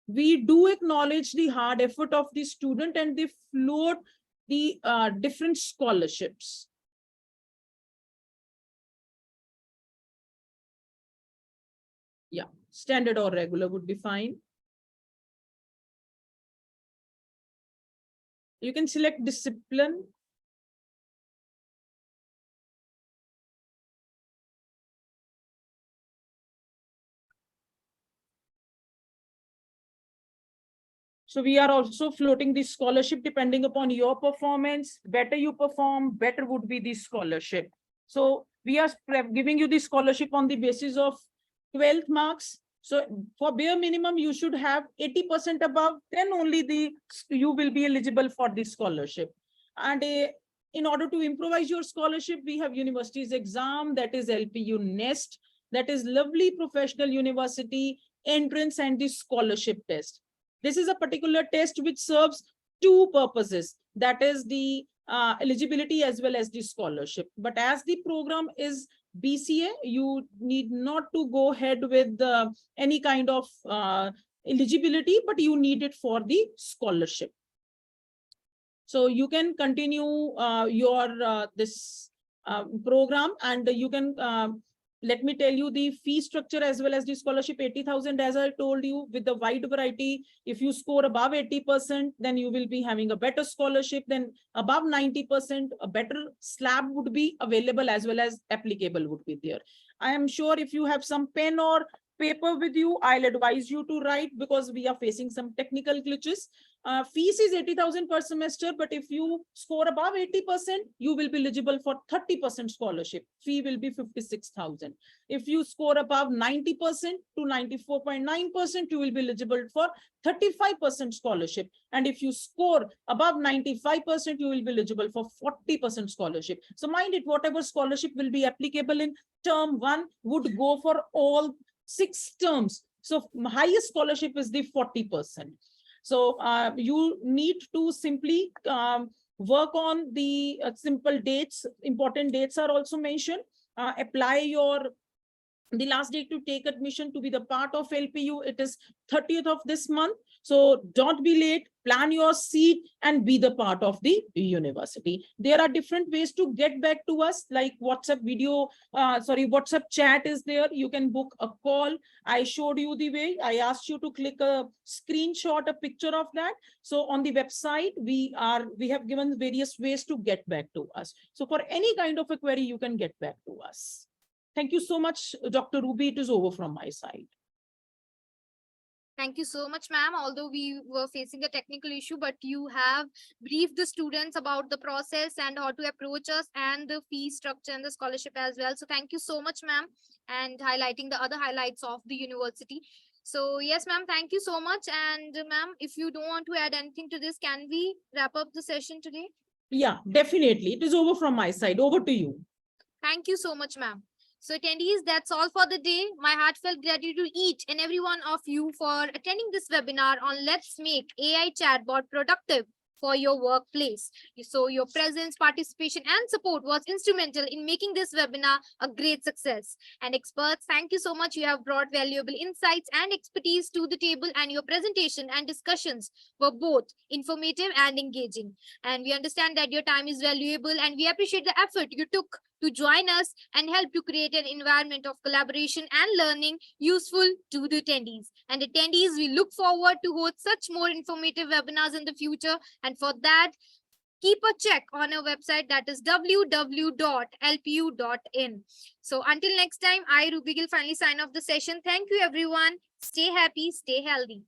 We do acknowledge the hard effort of the student and they float the different scholarships. Yeah, standard or regular would be fine. You can select discipline. So we are also floating the scholarship depending upon your performance. Better you perform, better would be the scholarship. So we are giving you the scholarship on the basis of 12th marks. So for bare minimum, you should have 80% above, then only you will be eligible for the scholarship. And in order to improvise your scholarship, we have university's exam, that is LPU Nest, that is lovely professional university entrance and the scholarship test. This is a particular test which serves two purposes, that is the eligibility as well as the scholarship. But as the program is BCA, you need not to go ahead with any kind of eligibility, but you need it for the scholarship. So you can continue your this program, and you can let me tell you the fee structure as well as the scholarship. 80,000, as I told you, with the wide variety. If you score above 80%, then you will be having a better scholarship. Then above 90%, a better slab would be available as well as applicable would be there. I am sure if you have some pen or paper with you, I'll advise you to write, because we are facing some technical glitches. Fees is 80,000 per semester, but if you score above 80%, you will be eligible for 30% scholarship. Fee will be 56,000. If you score above 90% to 94.9%, you will be eligible for 35% scholarship. And if you score above 95%, you will be eligible for 40% scholarship. So mind it, whatever scholarship will be applicable in term 1 would go for all 6 terms. So highest scholarship is the 40%. So you need to simply work on the simple dates. Important dates are also mentioned. Apply the last date to take admission to be the part of LPU. It is 30th of this month. So don't be late, plan your seat and be the part of the university. There are different ways to get back to us, like WhatsApp video, WhatsApp chat is there. You can book a call. I showed you the way. I asked you to click a screenshot, a picture of that. So on the website, we have given various ways to get back to us. So for any kind of a query, you can get back to us. Thank you so much, Dr. Ruby. It is over from my side. Thank you so much, ma'am. Although we were facing a technical issue, but you have briefed the students about the process and how to approach us and the fee structure and the scholarship as well. So thank you so much, ma'am, and highlighting the other highlights of the university. So yes, ma'am, thank you so much. And ma'am, if you don't want to add anything to this, can we wrap up the session today? Yeah, definitely. It is over from my side. Over to you. Thank you so much, ma'am. So attendees, that's all for the day. My heartfelt gratitude to each and every one of you for attending this webinar on Let's Make AI Chatbot Productive for your workplace. So your presence, participation, and support was instrumental in making this webinar a great success. And experts, thank you so much. You have brought valuable insights and expertise to the table, and your presentation and discussions were both informative and engaging. And we understand that your time is valuable, and we appreciate the effort you took to join us and help to create an environment of collaboration and learning useful to the attendees. And attendees, we look forward to host such more informative webinars in the future. And for that, keep a check on our website, that is www.lpu.in. So until next time, I, Ruby Gill, finally sign off the session. Thank you, everyone. Stay happy, stay healthy.